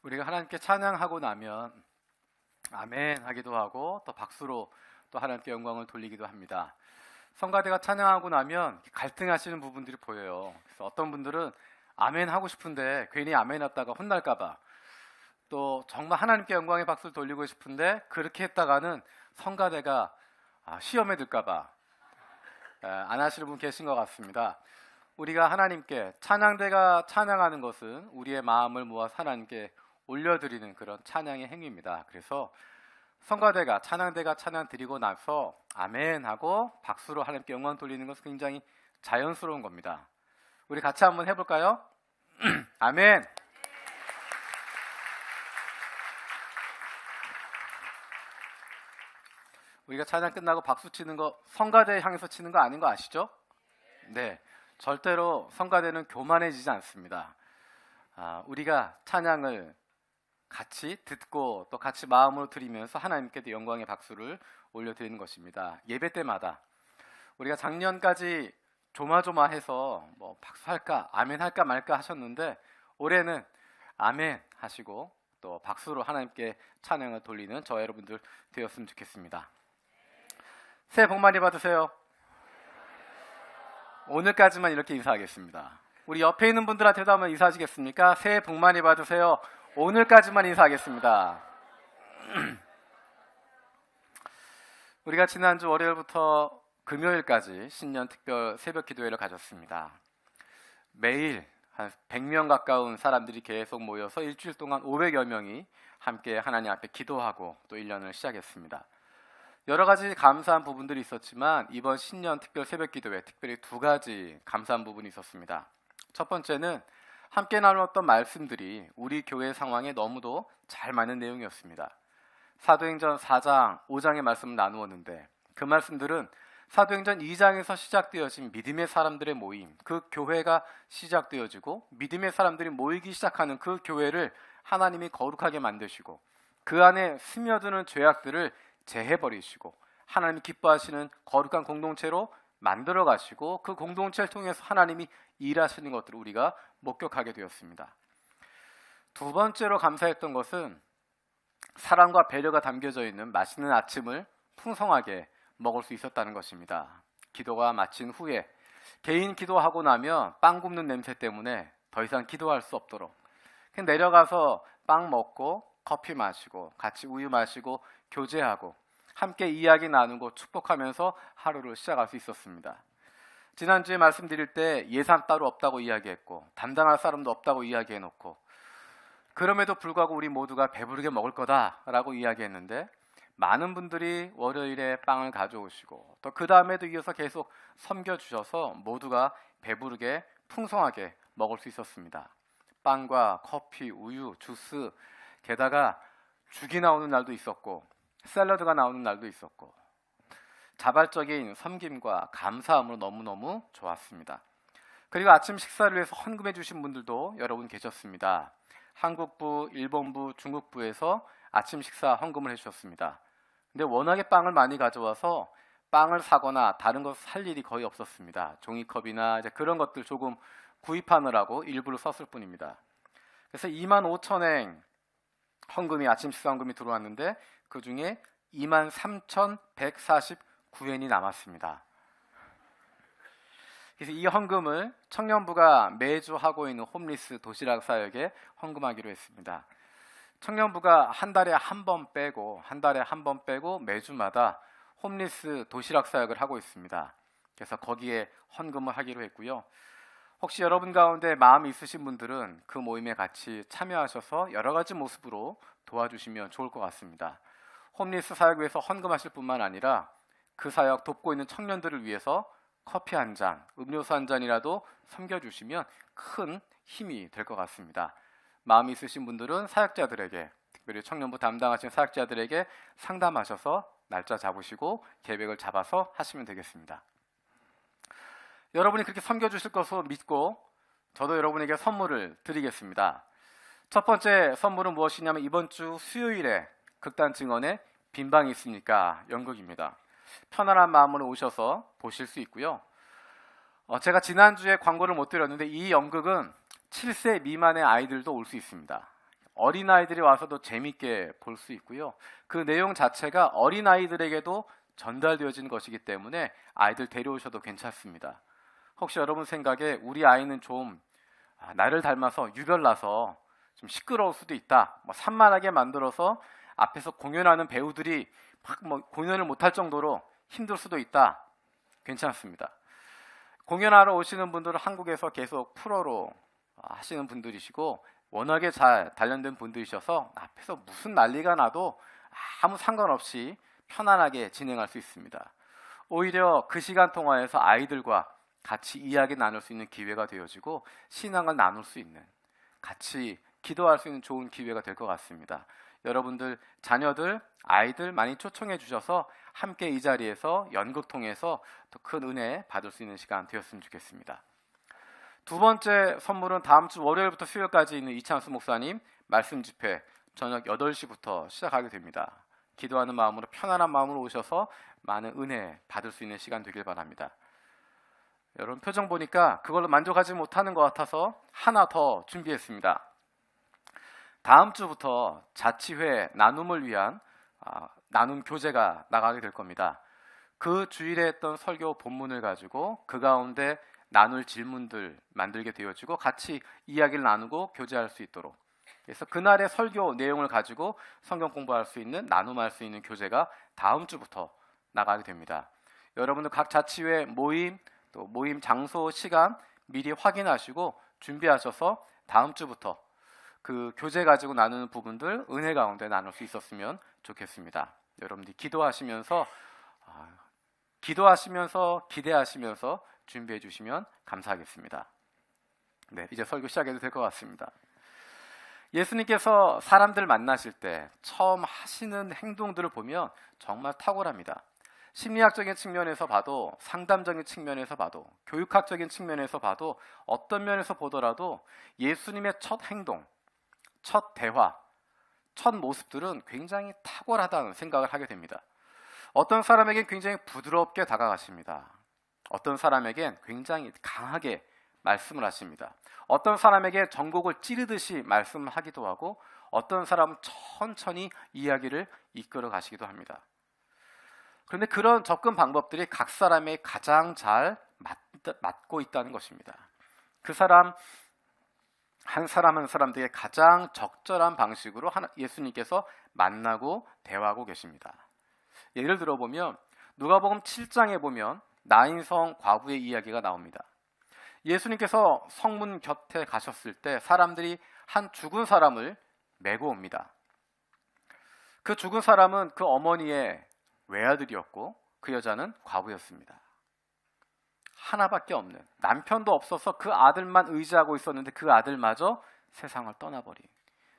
우리가 하나님께 찬양하고 나면 아멘 하기도 하고 또 박수로 또 하나님께 영광을 돌리기도 합니다. 성가대가 찬양하고 나면 갈등하시는 부분들이 보여요. 그래서 어떤 분들은 아멘 하고 싶은데 괜히 아멘 했다가 혼날까봐, 또 정말 하나님께 영광의 박수를 돌리고 싶은데 그렇게 했다가는 성가대가 시험에 들까봐 안 하시는 분 계신 것 같습니다. 우리가 하나님께 찬양대가 찬양하는 것은 우리의 마음을 모아 하나님께 올려드리는 그런 찬양의 행위입니다. 그래서 성가대가 찬양대가 찬양 드리고 나서 아멘 하고 박수로 하나님께 영광 돌리는 것은 굉장히 자연스러운 겁니다. 우리 같이 한번 해볼까요? 아멘. 우리가 찬양 끝나고 박수 치는 거 성가대 향해서 치는 거 아닌 거 아시죠? 네, 절대로 성가대는 교만해지지 않습니다. 우리가 찬양을 같이 듣고 또 같이 마음으로 드리면서 하나님께도 영광의 박수를 올려드리는 것입니다. 예배 때마다 우리가 작년까지 조마조마해서 뭐 박수할까 아멘 할까 말까 하셨는데 올해는 아멘 하시고 또 박수로 하나님께 찬양을 돌리는 저와 여러분들 되었으면 좋겠습니다. 새해 복 많이 받으세요. 오늘까지만 이렇게 인사하겠습니다. 우리 옆에 있는 분들한테도 한번 인사하시겠습니까? 새해 복 많이 받으세요. 오늘까지만 인사하겠습니다. 우리가 지난주 월요일부터 금요일까지 신년 특별 새벽 기도회를 가졌습니다. 매일 한 100명 가까운 사람들이 계속 모여서 일주일 동안 500여 명이 함께 하나님 앞에 기도하고 또 1년을 시작했습니다. 여러 가지 감사한 부분들이 있었지만 이번 신년 특별 새벽 기도회 특별히 두 가지 감사한 부분이 있었습니다. 첫 번째는 함께 나누었던 말씀들이 우리 교회 상황에 너무도 잘 맞는 내용이었습니다. 사도행전 4장, 5장의 말씀을 나누었는데 그 말씀들은 사도행전 2장에서 시작되어진 믿음의 사람들의 모임, 그 교회가 시작되어지고 믿음의 사람들이 모이기 시작하는 그 교회를 하나님이 거룩하게 만드시고 그 안에 스며드는 죄악들을 제해버리시고 하나님이 기뻐하시는 거룩한 공동체로 만들어 가시고 그 공동체를 통해서 하나님이 일하시는 것들을 우리가 목격하게 되었습니다. 두 번째로 감사했던 것은 사랑과 배려가 담겨져 있는 맛있는 아침을 풍성하게 먹을 수 있었다는 것입니다. 기도가 마친 후에 개인 기도하고 나면 빵 굽는 냄새 때문에 더 이상 기도할 수 없도록 그냥 내려가서 빵 먹고 커피 마시고 같이 우유 마시고 교제하고 함께 이야기 나누고 축복하면서 하루를 시작할 수 있었습니다. 지난주에 말씀드릴 때 예산 따로 없다고 이야기했고 담당할 사람도 없다고 이야기해놓고 그럼에도 불구하고 우리 모두가 배부르게 먹을 거다라고 이야기했는데 많은 분들이 월요일에 빵을 가져오시고 또 그 다음에도 이어서 계속 섬겨주셔서 모두가 배부르게 풍성하게 먹을 수 있었습니다. 빵과 커피, 우유, 주스, 게다가 죽이 나오는 날도 있었고 샐러드가 나오는 날도 있었고 자발적인 섬김과 감사함으로 너무너무 좋았습니다. 그리고 아침 식사를 위해서 헌금해 주신 분들도 여러분 계셨습니다. 한국부, 일본부, 중국부에서 아침 식사 헌금을 해주셨습니다. 근데 워낙에 빵을 많이 가져와서 빵을 사거나 다른 것 살 일이 거의 없었습니다. 종이컵이나 이제 그런 것들 조금 구입하느라고 일부를 썼을 뿐입니다. 그래서 25,000엔 헌금이 아침 식사 헌금이 들어왔는데 그 중에 23,149엔이 남았습니다. 그래서 이 헌금을 청년부가 매주 하고 있는 홈리스 도시락 사역에 헌금하기로 했습니다. 청년부가 한 달에 한 번 빼고 매주마다 홈리스 도시락 사역을 하고 있습니다. 그래서 거기에 헌금을 하기로 했고요. 혹시 여러분 가운데 마음이 있으신 분들은 그 모임에 같이 참여하셔서 여러 가지 모습으로 도와주시면 좋을 것 같습니다. 홈리스 사역 위해서 헌금하실 뿐만 아니라 그 사역 돕고 있는 청년들을 위해서 커피 한 잔, 음료수 한 잔이라도 섬겨주시면 큰 힘이 될 것 같습니다. 마음이 있으신 분들은 사역자들에게, 특별히 청년부 담당하시는 사역자들에게 상담하셔서 날짜 잡으시고 계획을 잡아서 하시면 되겠습니다. 여러분이 그렇게 섬겨주실 것을 믿고 저도 여러분에게 선물을 드리겠습니다. 첫 번째 선물은 무엇이냐면 이번 주 수요일에 극단 증언에 빈방이 있으니까 연극입니다. 편안한 마음으로 오셔서 보실 수 있고요. 제가 지난주에 광고를 못 드렸는데 이 연극은 7세 미만의 아이들도 올 수 있습니다. 어린아이들이 와서도 재밌게 볼 수 있고요. 그 내용 자체가 어린아이들에게도 전달되어지는 것이기 때문에 아이들 데려오셔도 괜찮습니다. 혹시 여러분 생각에 우리 아이는 좀 나를 닮아서 유별나서 좀 시끄러울 수도 있다, 산만하게 만들어서 앞에서 공연하는 배우들이 막 공연을 못할 정도로 힘들 수도 있다, 괜찮습니다. 공연하러 오시는 분들은 한국에서 계속 프로로 하시는 분들이시고 워낙에 잘 단련된 분들이셔서 앞에서 무슨 난리가 나도 아무 상관없이 편안하게 진행할 수 있습니다. 오히려 그 시간 통화에서 아이들과 같이 이야기 나눌 수 있는 기회가 되어지고 신앙을 나눌 수 있는, 같이 기도할 수 있는 좋은 기회가 될 것 같습니다. 여러분들 자녀들, 아이들 많이 초청해 주셔서 함께 이 자리에서 연극 통해서 더 큰 은혜 받을 수 있는 시간 되었으면 좋겠습니다. 두 번째 선물은 다음 주 월요일부터 수요일까지 있는 이창수 목사님 말씀 집회 저녁 8시부터 시작하게 됩니다. 기도하는 마음으로, 편안한 마음으로 오셔서 많은 은혜 받을 수 있는 시간 되길 바랍니다. 여러분 표정 보니까 그걸로 만족하지 못하는 것 같아서 하나 더 준비했습니다. 다음 주부터 자치회 나눔을 위한 나눔 교재가 나가게 될 겁니다. 그 주일에 했던 설교 본문을 가지고 그 가운데 나눌 질문들 만들게 되어지고 같이 이야기를 나누고 교제할 수 있도록, 그래서 그날의 설교 내용을 가지고 성경 공부할 수 있는, 나눔할 수 있는 교재가 다음 주부터 나가게 됩니다. 여러분들 각 자치회 모임, 또 모임 장소, 시간 미리 확인하시고 준비하셔서 다음 주부터 그 교재 가지고 나누는 부분들 은혜 가운데 나눌 수 있었으면 좋겠습니다. 여러분들이 기도하시면서 기대하시면서 준비해 주시면 감사하겠습니다. 네, 이제 설교 시작해도 될 것 같습니다. 예수님께서 사람들 만나실 때 처음 하시는 행동들을 보면 정말 탁월합니다. 심리학적인 측면에서 봐도, 상담적인 측면에서 봐도, 교육학적인 측면에서 봐도, 어떤 면에서 보더라도 예수님의 첫 행동, 첫 대화, 첫 모습들은 굉장히 탁월하다는 생각을 하게 됩니다. 어떤 사람에겐 굉장히 부드럽게 다가가십니다. 어떤 사람에겐 굉장히 강하게 말씀을 하십니다. 어떤 사람에게 전곡을 찌르듯이 말씀하기도 하고, 어떤 사람은 천천히 이야기를 이끌어 가시기도 합니다. 그런데 그런 접근 방법들이 각 사람의 가장 잘 맞고 있다는 것입니다. 그 사람 한 사람들에게 가장 적절한 방식으로 예수님께서 만나고 대화하고 계십니다. 예를 들어 보면 누가복음 7장에 보면 나인성 과부의 이야기가 나옵니다. 예수님께서 성문 곁에 가셨을 때 사람들이 한 죽은 사람을 메고 옵니다. 그 죽은 사람은 그 어머니의 외아들이었고 그 여자는 과부였습니다. 하나밖에 없는, 남편도 없어서 그 아들만 의지하고 있었는데 그 아들마저 세상을 떠나버린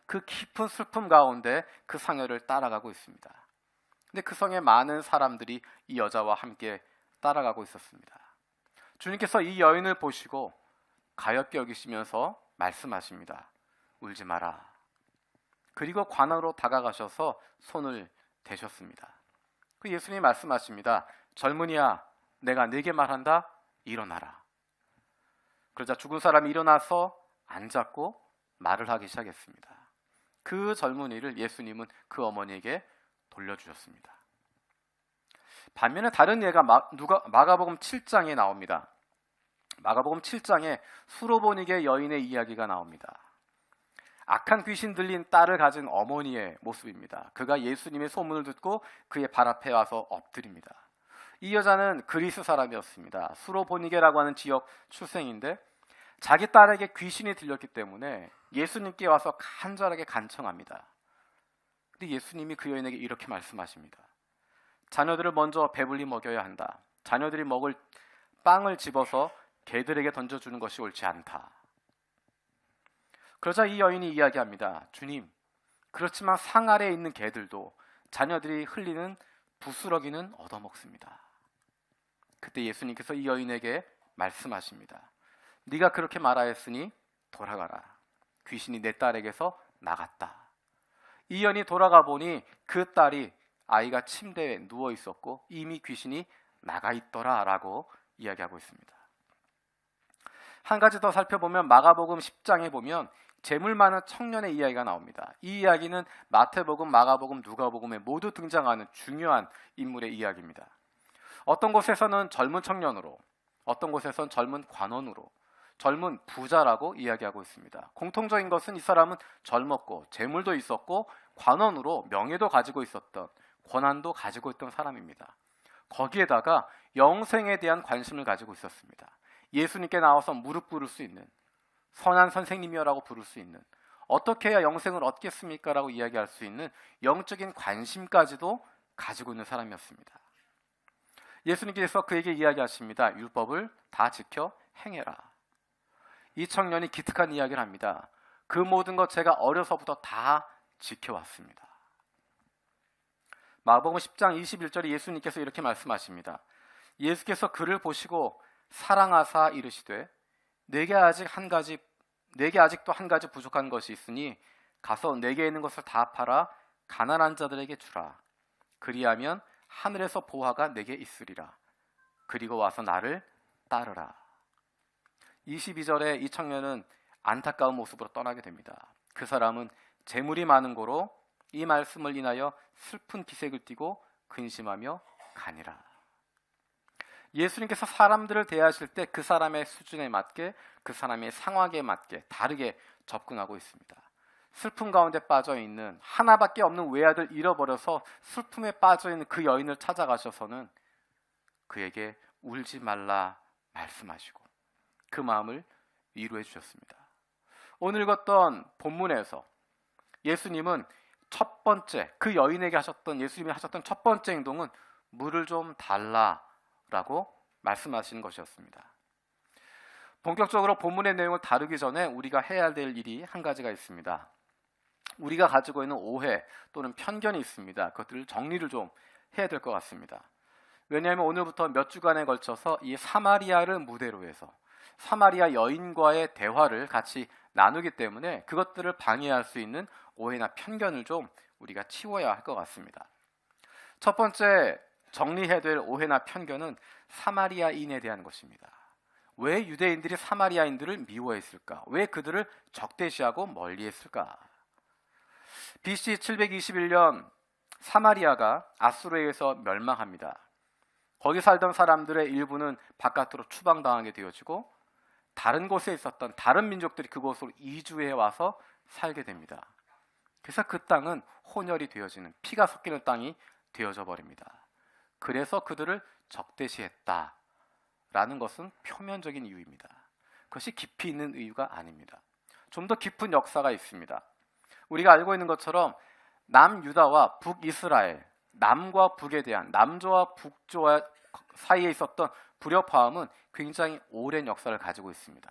그 깊은 슬픔 가운데 그 상여를 따라가고 있습니다. 근데 그 성에 많은 사람들이 이 여자와 함께 따라가고 있었습니다. 주님께서 이 여인을 보시고 가엾게 여기시면서 말씀하십니다. 울지 마라. 그리고 관으로 다가가셔서 손을 대셨습니다. 그 예수님이 말씀하십니다. 젊은이야, 내가 네게 말한다. 일어나라. 그러자 죽은 사람이 일어나서 앉았고 말을 하기 시작했습니다. 그 젊은이를 예수님은 그 어머니에게 돌려주셨습니다. 반면에 다른 예가 마가복음 7장에 나옵니다. 마가복음 7장에 수로보니게 여인의 이야기가 나옵니다. 악한 귀신 들린 딸을 가진 어머니의 모습입니다. 그가 예수님의 소문을 듣고 그의 발 앞에 와서 엎드립니다. 이 여자는 그리스 사람이었습니다. 수로보니게라고 하는 지역 출생인데 자기 딸에게 귀신이 들렸기 때문에 예수님께 와서 간절하게 간청합니다. 근데 예수님이 그 여인에게 이렇게 말씀하십니다. 자녀들을 먼저 배불리 먹여야 한다. 자녀들이 먹을 빵을 집어서 개들에게 던져주는 것이 옳지 않다. 그러자 이 여인이 이야기합니다. 주님, 그렇지만 상 아래에 있는 개들도 자녀들이 흘리는 부스러기는 얻어먹습니다. 그때 예수님께서 이 여인에게 말씀하십니다. 네가 그렇게 말하였으니 돌아가라. 귀신이 내 딸에게서 나갔다. 이 여인이 돌아가 보니 그 딸이 아이가 침대에 누워 있었고 이미 귀신이 나가 있더라라고 이야기하고 있습니다. 한 가지 더 살펴보면 마가복음 10장에 보면 재물 많은 청년의 이야기가 나옵니다. 이 이야기는 마태복음, 마가복음, 누가복음에 모두 등장하는 중요한 인물의 이야기입니다. 어떤 곳에서는 젊은 청년으로, 어떤 곳에서는 젊은 관원으로, 젊은 부자라고 이야기하고 있습니다. 공통적인 것은 이 사람은 젊었고 재물도 있었고 관원으로 명예도 가지고 있었던, 권한도 가지고 있던 사람입니다. 거기에다가 영생에 대한 관심을 가지고 있었습니다. 예수님께 나와서 무릎 꿇을 수 있는, 선한 선생님이여라고 부를 수 있는, 어떻게 해야 영생을 얻겠습니까? 라고 이야기할 수 있는 영적인 관심까지도 가지고 있는 사람이었습니다. 예수님께서 그에게 이야기하십니다. 율법을 다 지켜 행해라. 이 청년이 기특한 이야기를 합니다. 그 모든 것 제가 어려서부터 다 지켜왔습니다. 마가복음 10장 21절에 예수님께서 이렇게 말씀하십니다. 예수께서 그를 보시고 사랑하사 이르시되 내게 아직도 한 가지 부족한 것이 있으니 가서 내게 있는 것을 다 팔아 가난한 자들에게 주라. 그리하면 하늘에서 보화가 내게 있으리라. 그리고 와서 나를 따르라. 22절에 이 청년은 안타까운 모습으로 떠나게 됩니다. 그 사람은 재물이 많은 고로 이 말씀을 인하여 슬픈 기색을 띠고 근심하며 가니라. 예수님께서 사람들을 대하실 때 그 사람의 수준에 맞게, 그 사람의 상황에 맞게 다르게 접근하고 있습니다. 슬픔 가운데 빠져있는, 하나밖에 없는 외아들 잃어버려서 슬픔에 빠져있는 그 여인을 찾아가셔서는 그에게 울지 말라 말씀하시고 그 마음을 위로해 주셨습니다. 오늘 읽었던 본문에서 예수님은 첫 번째, 그 여인에게 예수님이 하셨던 첫 번째 행동은 물을 좀 달라라고 말씀하시는 것이었습니다. 본격적으로 본문의 내용을 다루기 전에 우리가 해야 될 일이 한 가지가 있습니다. 우리가 가지고 있는 오해 또는 편견이 있습니다. 그것들을 정리를 좀 해야 될 것 같습니다. 왜냐하면 오늘부터 몇 주간에 걸쳐서 이 사마리아를 무대로 해서 사마리아 여인과의 대화를 같이 나누기 때문에 그것들을 방해할 수 있는 오해나 편견을 좀 우리가 치워야 할 것 같습니다. 첫 번째 정리해야 될 오해나 편견은 사마리아인에 대한 것입니다. 왜 유대인들이 사마리아인들을 미워했을까? 왜 그들을 적대시하고 멀리했을까? BC 721년 사마리아가 아수르에 의해서 멸망합니다. 거기 살던 사람들의 일부는 바깥으로 추방당하게 되어지고 다른 곳에 있었던 다른 민족들이 그곳으로 이주해 와서 살게 됩니다. 그래서 그 땅은 혼혈이 되어지는, 피가 섞이는 땅이 되어져 버립니다. 그래서 그들을 적대시했다라는 것은 표면적인 이유입니다. 그것이 깊이 있는 이유가 아닙니다. 좀 더 깊은 역사가 있습니다. 우리가 알고 있는 것처럼 남유다와 북이스라엘, 남과 북에 대한, 남조와 북조와 사이에 있었던 불협화음은 굉장히 오랜 역사를 가지고 있습니다.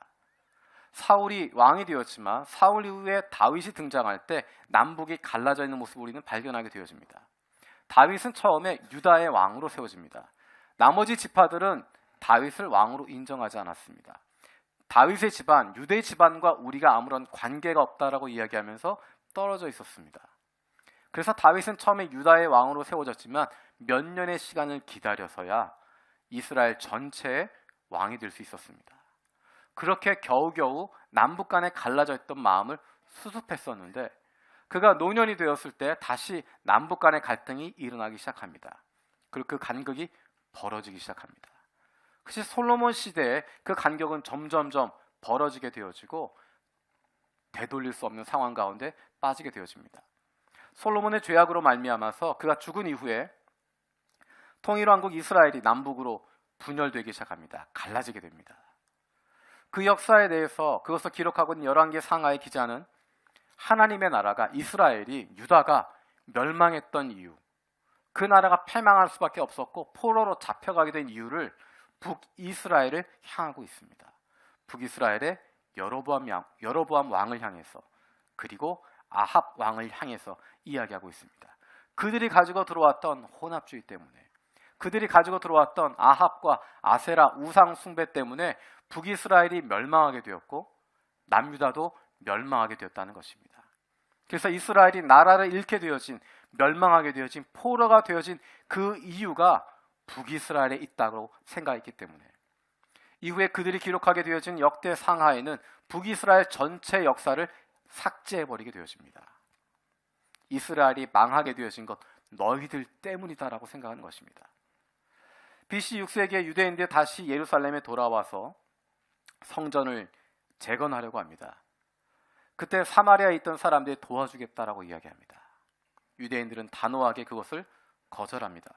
사울이 왕이 되었지만 사울 이후에 다윗이 등장할 때 남북이 갈라져 있는 모습을 우리는 발견하게 되어집니다. 다윗은 처음에 유다의 왕으로 세워집니다. 나머지 지파들은 다윗을 왕으로 인정하지 않았습니다. 다윗의 집안, 유대 집안과 우리가 아무런 관계가 없다라고 이야기하면서 떨어져 있었습니다. 그래서 다윗은 처음에 유다의 왕으로 세워졌지만 몇 년의 시간을 기다려서야 이스라엘 전체의 왕이 될 수 있었습니다. 그렇게 겨우겨우 남북 간에 갈라져 있던 마음을 수습했었는데 그가 노년이 되었을 때 다시 남북 간의 갈등이 일어나기 시작합니다. 그리고 그 간극이 벌어지기 시작합니다. 그것이 솔로몬 시대에 그 간격은 점점점 벌어지게 되어지고 되돌릴 수 없는 상황 가운데 빠지게 되어집니다. 솔로몬의 죄악으로 말미암아서 그가 죽은 이후에 통일왕국 이스라엘이 남북으로 분열되기 시작합니다. 갈라지게 됩니다. 그 역사에 대해서 그것을 기록하고 있는 열왕기 상하의 기자는 하나님의 나라가, 이스라엘이, 유다가 멸망했던 이유, 그 나라가 패망할 수밖에 없었고 포로로 잡혀가게 된 이유를 북이스라엘을 향하고 있습니다. 북이스라엘의 여로보암 왕을 향해서, 그리고 아합 왕을 향해서 이야기하고 있습니다. 그들이 가지고 들어왔던 혼합주의 때문에, 그들이 가지고 들어왔던 아합과 아세라 우상 숭배 때문에 북이스라엘이 멸망하게 되었고 남유다도 멸망하게 되었다는 것입니다. 그래서 이스라엘이 나라를 잃게 되어진, 멸망하게 되어진, 포로가 되어진 그 이유가 북이스라엘에 있다고 생각했기 때문에 이후에 그들이 기록하게 되어진 역대 상하에는 북이스라엘 전체 역사를 삭제해버리게 되어집니다. 이스라엘이 망하게 되어진 것 너희들 때문이다라고 생각하는 것입니다. BC 6세기에 유대인들이 다시 예루살렘에 돌아와서 성전을 재건하려고 합니다. 그때 사마리아에 있던 사람들이 도와주겠다라고 이야기합니다. 유대인들은 단호하게 그것을 거절합니다.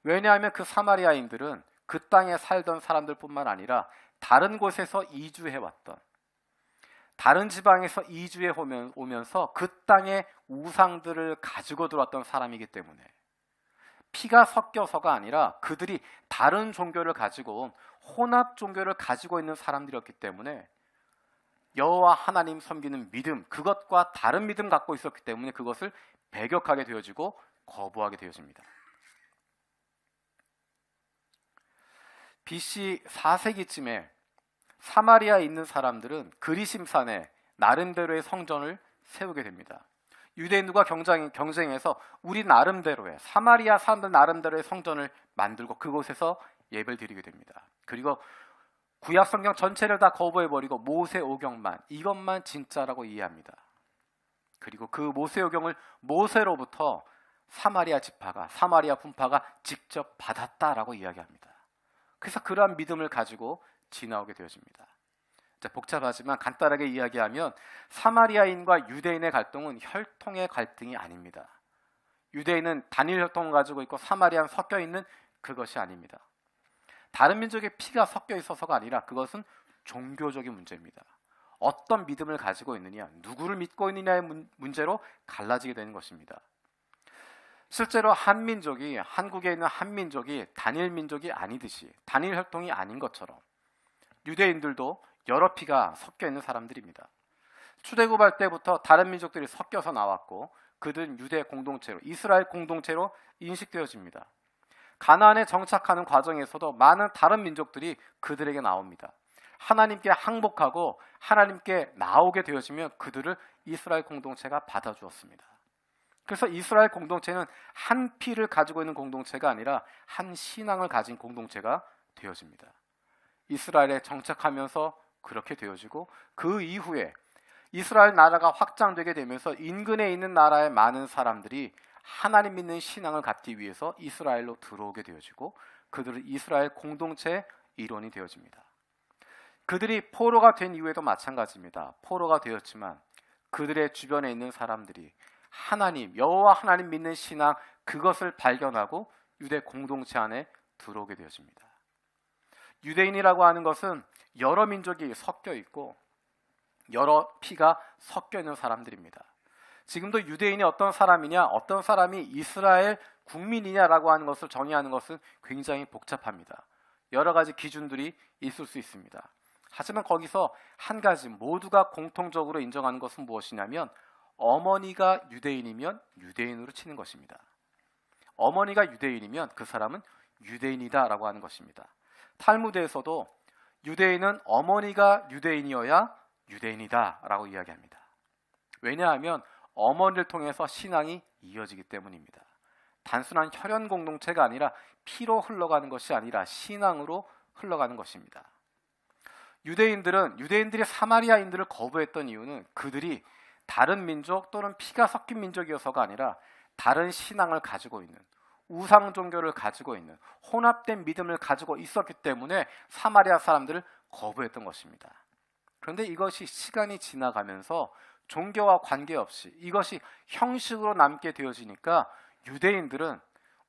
왜냐하면 그 사마리아인들은 그 땅에 살던 사람들뿐만 아니라 다른 곳에서 이주해왔던, 다른 지방에서 이주해 오면서 그 땅의 우상들을 가지고 들어왔던 사람이기 때문에 피가 섞여서가 아니라 그들이 다른 종교를 가지고 온 혼합 종교를 가지고 있는 사람들이었기 때문에 여호와 하나님 섬기는 믿음, 그것과 다른 믿음 갖고 있었기 때문에 그것을 배격하게 되어지고 거부하게 되어집니다. BC 4세기쯤에 사마리아에 있는 사람들은 그리심산에 나름대로의 성전을 세우게 됩니다. 유대인들과 경쟁해서 우리 나름대로의, 사마리아 사람들 나름대로의 성전을 만들고 그곳에서 예배를 드리게 됩니다. 그리고 구약 성경 전체를 다 거부해버리고 모세오경만, 이것만 진짜라고 이해합니다. 그리고 그 모세오경을 모세로부터 사마리아 지파가, 사마리아 분파가 직접 받았다라고 이야기합니다. 그래서 그러한 믿음을 가지고 지나오게 되어집니다. 복잡하지만 간단하게 이야기하면 사마리아인과 유대인의 갈등은 혈통의 갈등이 아닙니다. 유대인은 단일 혈통을 가지고 있고 사마리아는 섞여 있는 그것이 아닙니다. 다른 민족의 피가 섞여 있어서가 아니라 그것은 종교적인 문제입니다. 어떤 믿음을 가지고 있느냐, 누구를 믿고 있느냐의 문제로 갈라지게 되는 것입니다. 실제로 한민족이, 한국에 있는 한민족이 단일 민족이 아니듯이, 단일 혈통이 아닌 것처럼 유대인들도 여러 피가 섞여 있는 사람들입니다. 출애굽할 때부터 다른 민족들이 섞여서 나왔고 그들은 유대 공동체로, 이스라엘 공동체로 인식되어집니다. 가나안에 정착하는 과정에서도 많은 다른 민족들이 그들에게 나옵니다. 하나님께 항복하고 하나님께 나오게 되어지면 그들을 이스라엘 공동체가 받아주었습니다. 그래서 이스라엘 공동체는 한 피를 가지고 있는 공동체가 아니라 한 신앙을 가진 공동체가 되어집니다. 이스라엘에 정착하면서 그렇게 되어지고 그 이후에 이스라엘 나라가 확장되게 되면서 인근에 있는 나라의 많은 사람들이 하나님 믿는 신앙을 갖기 위해서 이스라엘로 들어오게 되어지고 그들은 이스라엘 공동체의 일원이 되어집니다. 그들이 포로가 된 이후에도 마찬가지입니다. 포로가 되었지만 그들의 주변에 있는 사람들이 하나님, 여호와 하나님 믿는 신앙, 그것을 발견하고 유대 공동체 안에 들어오게 되어집니다. 유대인이라고 하는 것은 여러 민족이 섞여 있고 여러 피가 섞여 있는 사람들입니다. 지금도 유대인이 어떤 사람이냐, 어떤 사람이 이스라엘 국민이냐라고 하는 것을 정의하는 것은 굉장히 복잡합니다. 여러 가지 기준들이 있을 수 있습니다. 하지만 거기서 한 가지 모두가 공통적으로 인정하는 것은 무엇이냐면 어머니가 유대인이면 유대인으로 치는 것입니다. 어머니가 유대인이면 그 사람은 유대인이다라고 하는 것입니다. 탈무드에서도 유대인은 어머니가 유대인이어야 유대인이다라고 이야기합니다. 왜냐하면 어머니를 통해서 신앙이 이어지기 때문입니다. 단순한 혈연 공동체가 아니라 피로 흘러가는 것이 아니라 신앙으로 흘러가는 것입니다. 유대인들이 사마리아인들을 거부했던 이유는 그들이 다른 민족 또는 피가 섞인 민족이어서가 아니라 다른 신앙을 가지고 있는, 우상 종교를 가지고 있는, 혼합된 믿음을 가지고 있었기 때문에 사마리아 사람들을 거부했던 것입니다. 그런데 이것이 시간이 지나가면서 종교와 관계없이 이것이 형식으로 남게 되어지니까 유대인들은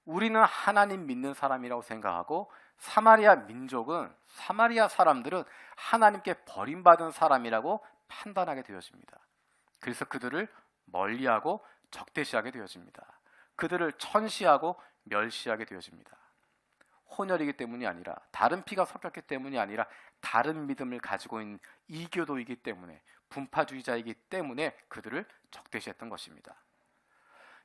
우리는 하나님 믿는 사람이라고 생각하고 사마리아 민족은, 사마리아 사람들은 하나님께 버림받은 사람이라고 판단하게 되어집니다. 그래서 그들을 멀리하고 적대시하게 되어집니다. 그들을 천시하고 멸시하게 되어집니다. 혼혈이기 때문이 아니라, 다른 피가 섞였기 때문이 아니라 다른 믿음을 가지고 있는 이교도이기 때문에, 분파주의자이기 때문에 그들을 적대시했던 것입니다.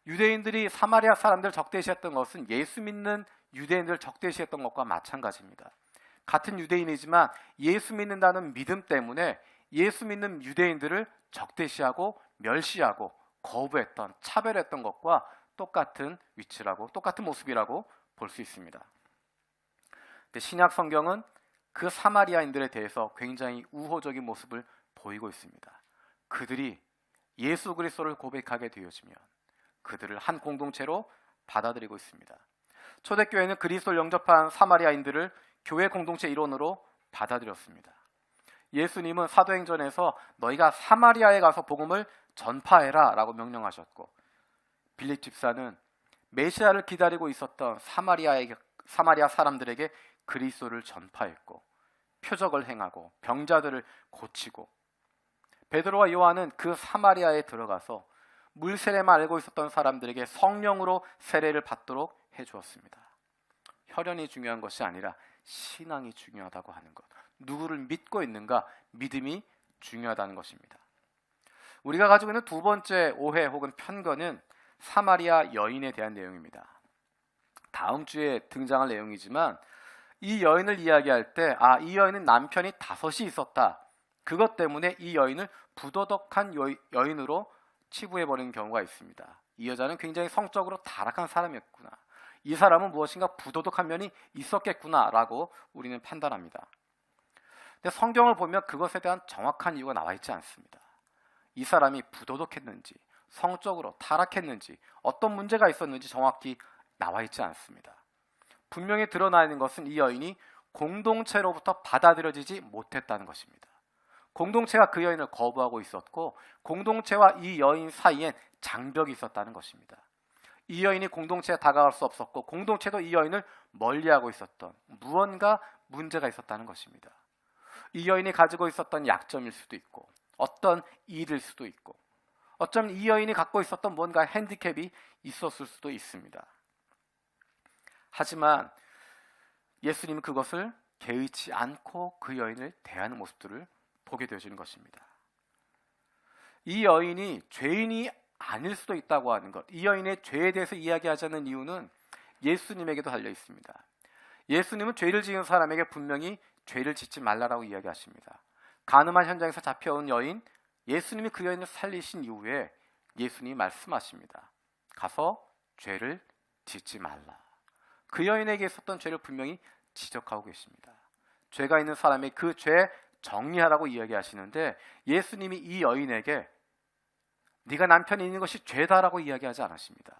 유대인들이 사마리아 사람들을 적대시했던 것은 예수 믿는 유대인들을 적대시했던 것과 마찬가지입니다. 같은 유대인이지만 예수 믿는다는 믿음 때문에 예수 믿는 유대인들을 적대시하고 멸시하고 거부했던, 차별했던 것과 똑같은 위치라고, 똑같은 모습이라고 볼 수 있습니다. 근데 신약 성경은 그 사마리아인들에 대해서 굉장히 우호적인 모습을 보이고 있습니다. 그들이 예수 그리스도를 고백하게 되어지면 그들을 한 공동체로 받아들이고 있습니다. 초대교회는 그리스도를 영접한 사마리아인들을 교회 공동체 일원으로 받아들였습니다. 예수님은 사도행전에서 너희가 사마리아에 가서 복음을 전파해라 라고 명령하셨고, 빌립 집사는 메시아를 기다리고 있었던 사마리아 사람들에게 그리스도를 전파했고, 표적을 행하고 병자들을 고치고, 베드로와 요한은 그 사마리아에 들어가서 물 세례만 알고 있었던 사람들에게 성령으로 세례를 받도록 해주었습니다. 혈연이 중요한 것이 아니라 신앙이 중요하다고 하는 것, 누구를 믿고 있는가, 믿음이 중요하다는 것입니다. 우리가 가지고 있는 두 번째 오해 혹은 편견은 사마리아 여인에 대한 내용입니다. 다음 주에 등장할 내용이지만 이 여인을 이야기할 때 이 여인은 남편이 5이 있었다, 그것 때문에 이 여인을 부도덕한 여인으로 치부해버리는 경우가 있습니다. 이 여자는 굉장히 성적으로 타락한 사람이었구나, 이 사람은 무엇인가 부도덕한 면이 있었겠구나 라고 우리는 판단합니다. 근데 성경을 보면 그것에 대한 정확한 이유가 나와 있지 않습니다. 이 사람이 부도덕했는지, 성적으로 타락했는지, 어떤 문제가 있었는지 정확히 나와 있지 않습니다. 분명히 드러나 있는 것은 이 여인이 공동체로부터 받아들여지지 못했다는 것입니다. 공동체가 그 여인을 거부하고 있었고, 공동체와 이 여인 사이엔 장벽이 있었다는 것입니다. 이 여인이 공동체에 다가갈 수 없었고, 공동체도 이 여인을 멀리하고 있었던 무언가 문제가 있었다는 것입니다. 이 여인이 가지고 있었던 약점일 수도 있고, 어떤 일일 수도 있고, 어쩌면 이 여인이 갖고 있었던 뭔가 핸디캡이 있었을 수도 있습니다. 하지만 예수님은 그것을 개의치 않고 그 여인을 대하는 모습들을 보게 되어지는 것입니다. 이 여인이 죄인이 아닐 수도 있다고 하는 것, 이 여인의 죄에 대해서 이야기하지 않는 이유는 예수님에게도 달려 있습니다. 예수님은 죄를 지은 사람에게 분명히 죄를 짓지 말라라고 이야기하십니다. 간음한 현장에서 잡혀온 여인, 예수님이 그 여인을 살리신 이후에 예수님이 말씀하십니다. 가서 죄를 짓지 말라. 그 여인에게 있었던 죄를 분명히 지적하고 계십니다. 죄가 있는 사람이 그 죄 정리하라고 이야기하시는데, 예수님이 이 여인에게 네가 남편이 있는 것이 죄다라고 이야기하지 않으십니다.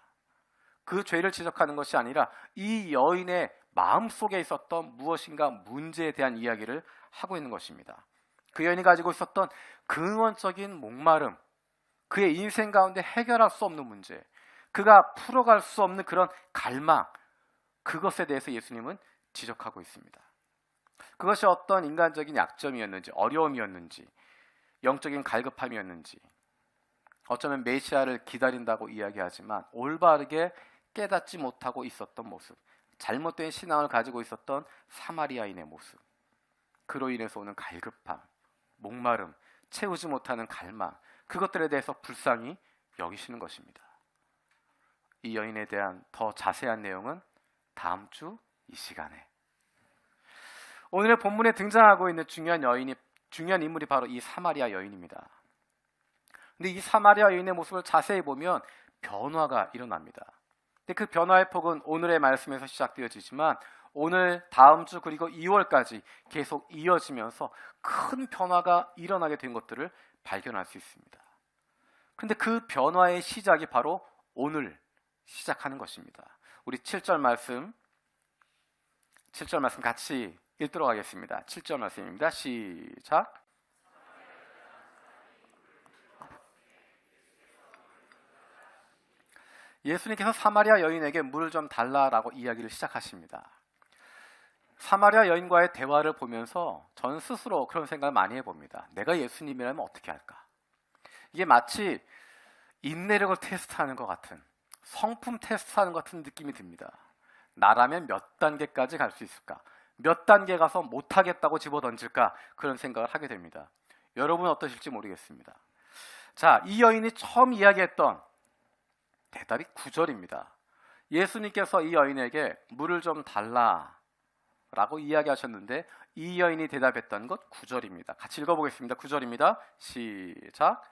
그 죄를 지적하는 것이 아니라 이 여인의 마음속에 있었던 무엇인가 문제에 대한 이야기를 하고 있는 것입니다. 그 여인이 가지고 있었던 근원적인 목마름, 그의 인생 가운데 해결할 수 없는 문제, 그가 풀어갈 수 없는 그런 갈망, 그것에 대해서 예수님은 지적하고 있습니다. 그것이 어떤 인간적인 약점이었는지, 어려움이었는지, 영적인 갈급함이었는지, 어쩌면 메시아를 기다린다고 이야기하지만 올바르게 깨닫지 못하고 있었던 모습, 잘못된 신앙을 가지고 있었던 사마리아인의 모습, 그로 인해서 오는 갈급함, 목마름, 채우지 못하는 갈망, 그것들에 대해서 불쌍히 여기시는 것입니다. 이 여인에 대한 더 자세한 내용은 다음 주 이 시간에. 오늘의 본문에 등장하고 있는 중요한 인물이 바로 이 사마리아 여인입니다. 근데 이 사마리아 여인의 모습을 자세히 보면 변화가 일어납니다. 근데 그 변화의 폭은 오늘의 말씀에서 시작되어지지만 오늘, 다음 주, 그리고 2월까지 계속 이어지면서 큰 변화가 일어나게 된 것들을 발견할 수 있습니다. 근데 그 변화의 시작이 바로 오늘 시작하는 것입니다. 우리 7절 말씀 같이 읽도록 하겠습니다. 7절 말씀입니다. 시작. 예수님께서 사마리아 여인에게 물을 좀 달라라고 이야기를 시작하십니다. 사마리아 여인과의 대화를 보면서 저는 스스로 그런 생각을 많이 해봅니다. 내가 예수님이라면 어떻게 할까? 이게 마치 인내력을 테스트하는 것 같은, 성품 테스트하는 것 같은 느낌이 듭니다. 나라면 몇 단계까지 갈 수 있을까? 몇 단계 가서 못하겠다고 집어던질까? 그런 생각을 하게 됩니다. 여러분은 어떠실지 모르겠습니다. 자, 이 여인이 처음 이야기했던 대답이 9절입니다. 예수님께서 이 여인에게 물을 좀 달라라고 이야기하셨는데 이 여인이 대답했던 것 9절입니다. 같이 읽어보겠습니다. 9절입니다. 시작.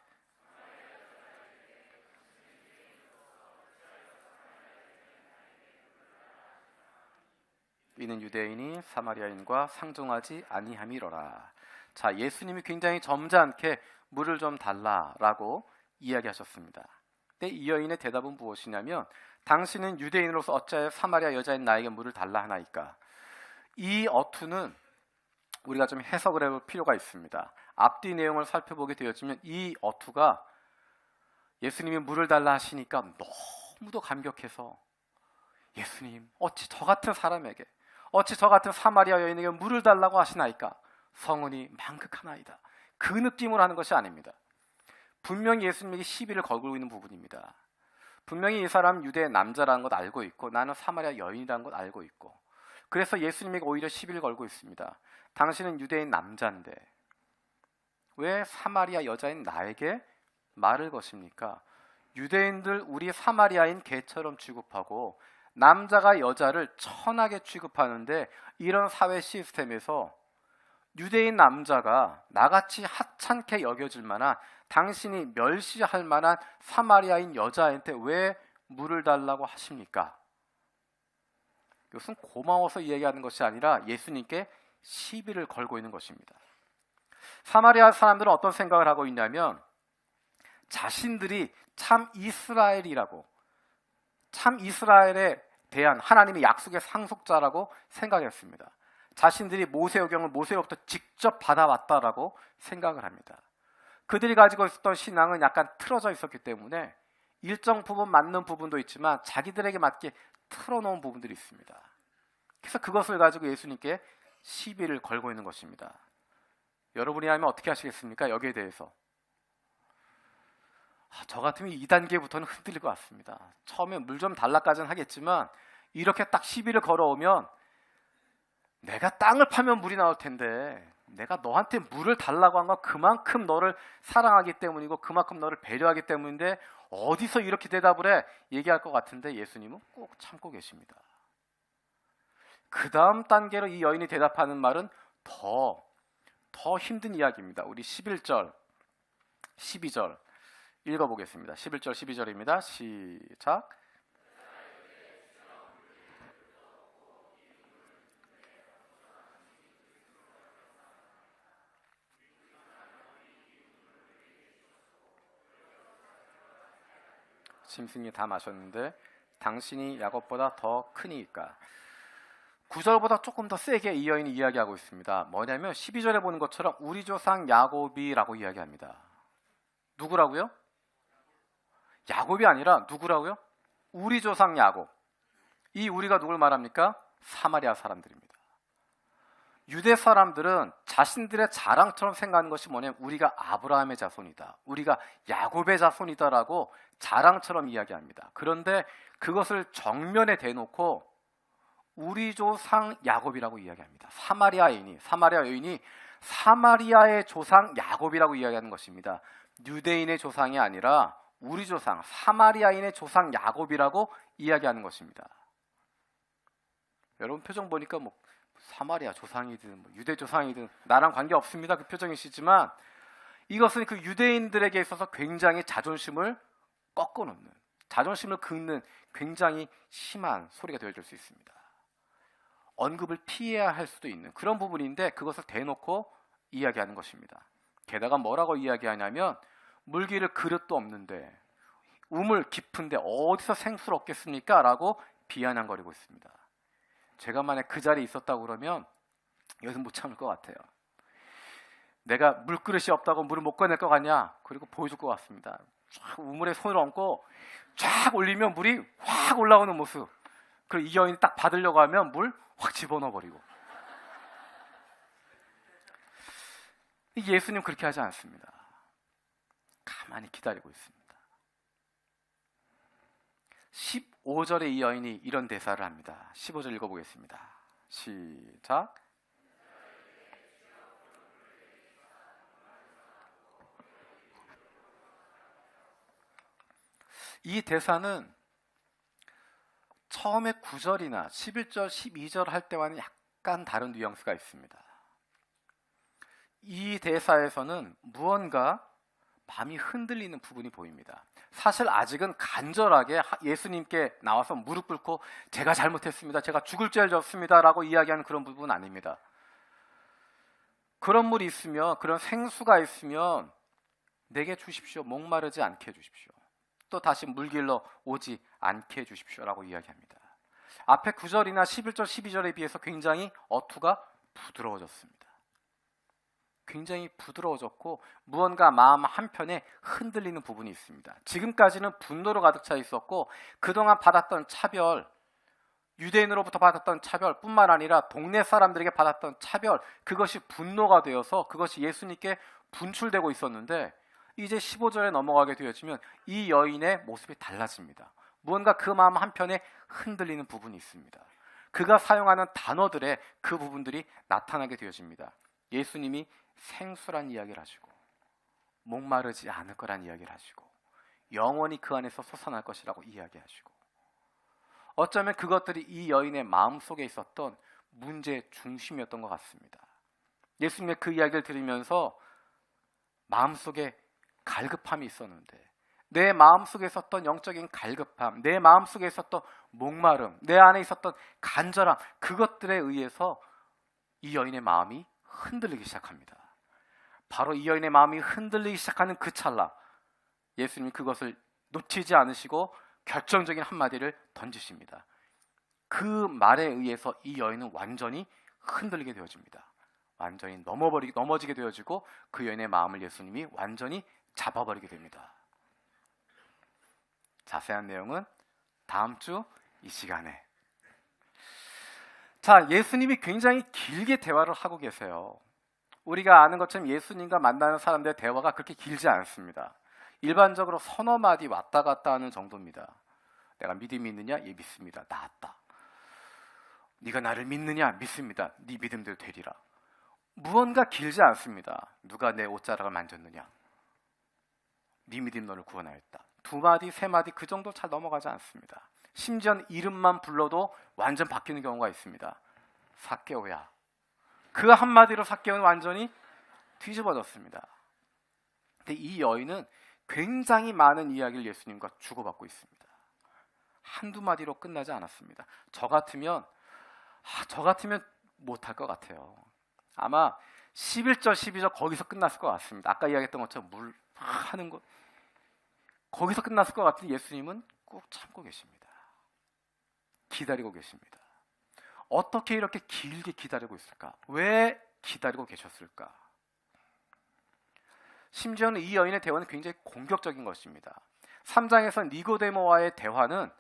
이는 유대인이 사마리아인과 상종하지 아니함이로라. 자, 예수님이 굉장히 점잖게 물을 좀 달라라고 이야기하셨습니다. 근데 이 여인의 대답은 무엇이냐면 당신은 유대인으로서 어찌하여 사마리아 여자인 나에게 물을 달라 하나이까? 이 어투는 우리가 좀 해석을 해볼 필요가 있습니다. 앞뒤 내용을 살펴보게 되었지만 이 어투가 예수님이 물을 달라 하시니까 너무도 감격해서 예수님, 어찌 저 같은 사람에게, 어찌 저 같은 사마리아 여인에게 물을 달라고 하시나이까? 성은이 만극하나이다. 그 느낌으로 하는 것이 아닙니다. 분명히 예수님에게 시비를 걸고 있는 부분입니다. 분명히 이 사람 유대 남자라는 것 알고 있고 나는 사마리아 여인이라는 것 알고 있고, 그래서 예수님에게 오히려 시비를 걸고 있습니다. 당신은 유대인 남자인데 왜 사마리아 여자인 나에게 말을 것입니까? 유대인들 우리 사마리아인 개처럼 취급하고 남자가 여자를 천하게 취급하는데 이런 사회 시스템에서 유대인 남자가 나같이 하찮게 여겨질 만한, 당신이 멸시할 만한 사마리아인 여자한테 왜 물을 달라고 하십니까? 이것은 고마워서 이야기하는 것이 아니라 예수님께 시비를 걸고 있는 것입니다. 사마리아 사람들은 어떤 생각을 하고 있냐면 자신들이 참 이스라엘이라고, 참 이스라엘에 대한 하나님의 약속의 상속자라고 생각했습니다. 자신들이 모세오경을 모세로부터 직접 받아왔다라고 생각을 합니다. 그들이 가지고 있었던 신앙은 약간 틀어져 있었기 때문에 일정 부분 맞는 부분도 있지만 자기들에게 맞게 틀어놓은 부분들이 있습니다. 그래서 그것을 가지고 예수님께 시비를 걸고 있는 것입니다. 여러분이 하면 어떻게 하시겠습니까? 여기에 대해서 저 같으면 2단계부터는 흔들릴 것 같습니다. 처음에 물 좀 달라까지는 하겠지만 이렇게 딱 시비를 걸어오면 내가 땅을 파면 물이 나올 텐데 내가 너한테 물을 달라고 한 건 그만큼 너를 사랑하기 때문이고 그만큼 너를 배려하기 때문인데 어디서 이렇게 대답을 해? 얘기할 것 같은데 예수님은 꼭 참고 계십니다. 그 다음 단계로 이 여인이 대답하는 말은 더 힘든 이야기입니다. 우리 11절, 12절 읽어보겠습니다. 11절, 12절입니다. 시작. 짐승이 다 마셨는데 당신이 야곱보다 더 크니까. 9절보다 조금 더 세게 이 여인이 이야기하고 있습니다. 뭐냐면 12절에 보는 것처럼 우리 조상 야곱이라고 이야기합니다. 누구라고요? 야곱이 아니라 누구라고요? 우리 조상 야곱. 이 우리가 누굴 말합니까? 사마리아 사람들입니다. 유대 사람들은 자신들의 자랑처럼 생각하는 것이 뭐냐면 우리가 아브라함의 자손이다, 우리가 야곱의 자손이다라고 자랑처럼 이야기합니다. 그런데 그것을 정면에 대놓고 우리 조상 야곱이라고 이야기합니다. 사마리아 여인이 사마리아의 조상 야곱이라고 이야기하는 것입니다. 유대인의 조상이 아니라 우리 조상 사마리아인의 조상 야곱이라고 이야기하는 것입니다. 여러분 표정 보니까 뭐 사마리아 조상이든 유대 조상이든 나랑 관계없습니다 그 표정이시지만 이것은 그 유대인들에게 있어서 굉장히 자존심을 꺾어놓는, 자존심을 긁는 굉장히 심한 소리가 되어줄 수 있습니다. 언급을 피해야 할 수도 있는 그런 부분인데 그것을 대놓고 이야기하는 것입니다. 게다가 뭐라고 이야기하냐면 물기를 그릇도 없는데 우물 깊은데 어디서 생수를 얻겠습니까? 라고 비아냥거리고 있습니다. 제가 만약 그 자리에 있었다고 그러면 여기서 못 참을 것 같아요. 내가 물그릇이 없다고 물을 못 꺼낼 것 같냐? 그리고 보여줄 것 같습니다. 쫙 우물에 손을 얹고 쫙 올리면 물이 확 올라오는 모습. 그리고 이 여인이 딱 받으려고 하면 물 확 집어넣어버리고. 예수님 그렇게 하지 않습니다. 가만히 기다리고 있습니다. 15절에 이 여인이 이런 대사를 합니다. 15절 읽어보겠습니다. 시작. 이 대사는 처음에 9절이나 11절, 12절 할 때와는 약간 다른 뉘앙스가 있습니다. 이 대사에서는 무언가 마음이 흔들리는 부분이 보입니다. 사실 아직은 간절하게 예수님께 나와서 무릎 꿇고 제가 잘못했습니다, 제가 죽을 죄를 졌습니다 라고 이야기하는 그런 부분은 아닙니다. 그런 물이 있으면, 그런 생수가 있으면 내게 주십시오. 목마르지 않게 해주십시오. 또 다시 물길러 오지 않게 해주십시오라고 이야기합니다. 앞에 9절이나 11절, 12절에 비해서 굉장히 어투가 부드러워졌습니다. 굉장히 부드러워졌고 무언가 마음 한편에 흔들리는 부분이 있습니다. 지금까지는 분노로 가득 차 있었고 그동안 받았던 차별, 유대인으로부터 받았던 차별뿐만 아니라 동네 사람들에게 받았던 차별, 그것이 분노가 되어서 그것이 예수님께 분출되고 있었는데 이제 15절에 넘어가게 되어지면 이 여인의 모습이 달라집니다. 무언가 그 마음 한편에 흔들리는 부분이 있습니다. 그가 사용하는 단어들의 그 부분들이 나타나게 되어집니다. 예수님이 생수란 이야기를 하시고 목마르지 않을 거란 이야기를 하시고 영원히 그 안에서 솟아날 것이라고 이야기하시고 어쩌면 그것들이 이 여인의 마음속에 있었던 문제의 중심이었던 것 같습니다. 예수님의 그 이야기를 들으면서 마음속에 갈급함이 있었는데 내 마음속에 있었던 영적인 갈급함, 내 마음속에 있었던 목마름, 내 안에 있었던 간절함, 그것들에 의해서 이 여인의 마음이 흔들리기 시작합니다. 바로 이 여인의 마음이 흔들리기 시작하는 그 찰나 예수님이 그것을 놓치지 않으시고 결정적인 한마디를 던지십니다. 그 말에 의해서 이 여인은 완전히 흔들리게 되어집니다. 완전히 넘어지게 되어지고 그 여인의 마음을 예수님이 완전히 잡아버리게 됩니다. 자세한 내용은 다음 주 이 시간에. 자, 예수님이 굉장히 길게 대화를 하고 계세요. 우리가 아는 것처럼 예수님과 만나는 사람들의 대화가 그렇게 길지 않습니다. 일반적으로 서너 마디 왔다 갔다 하는 정도입니다. 내가 믿음이 있느냐? 예, 믿습니다. 나았다. 네가 나를 믿느냐? 믿습니다. 네 믿음대로 되리라. 무언가 길지 않습니다. 누가 내 옷자락을 만졌느냐? 네 믿음 너를 구원하였다. 두 마디, 세 마디 그 정도 잘 넘어가지 않습니다. 심지어는 이름만 불러도 완전 바뀌는 경우가 있습니다. 삭개오야. 그 한마디로 삭개오는 완전히 뒤집어졌습니다. 근데 이 여인은 굉장히 많은 이야기를 예수님과 주고받고 있습니다. 한두 마디로 끝나지 않았습니다. 저 같으면 못할 것 같아요. 아마 11절, 12절 거기서 끝났을 것 같습니다. 아까 이야기했던 것처럼 물 하는 것 거기서 끝났을 것 같은데 예수님은 꾹 참고 계십니다. 기다리고 계십니다. 어떻게 이렇게 길게 기다리고 있을까? 왜 기다리고 계셨을까? 심지어는 이 여인의 대화는 굉장히 공격적인 것입니다. 3장에서 니고데모와의 대화는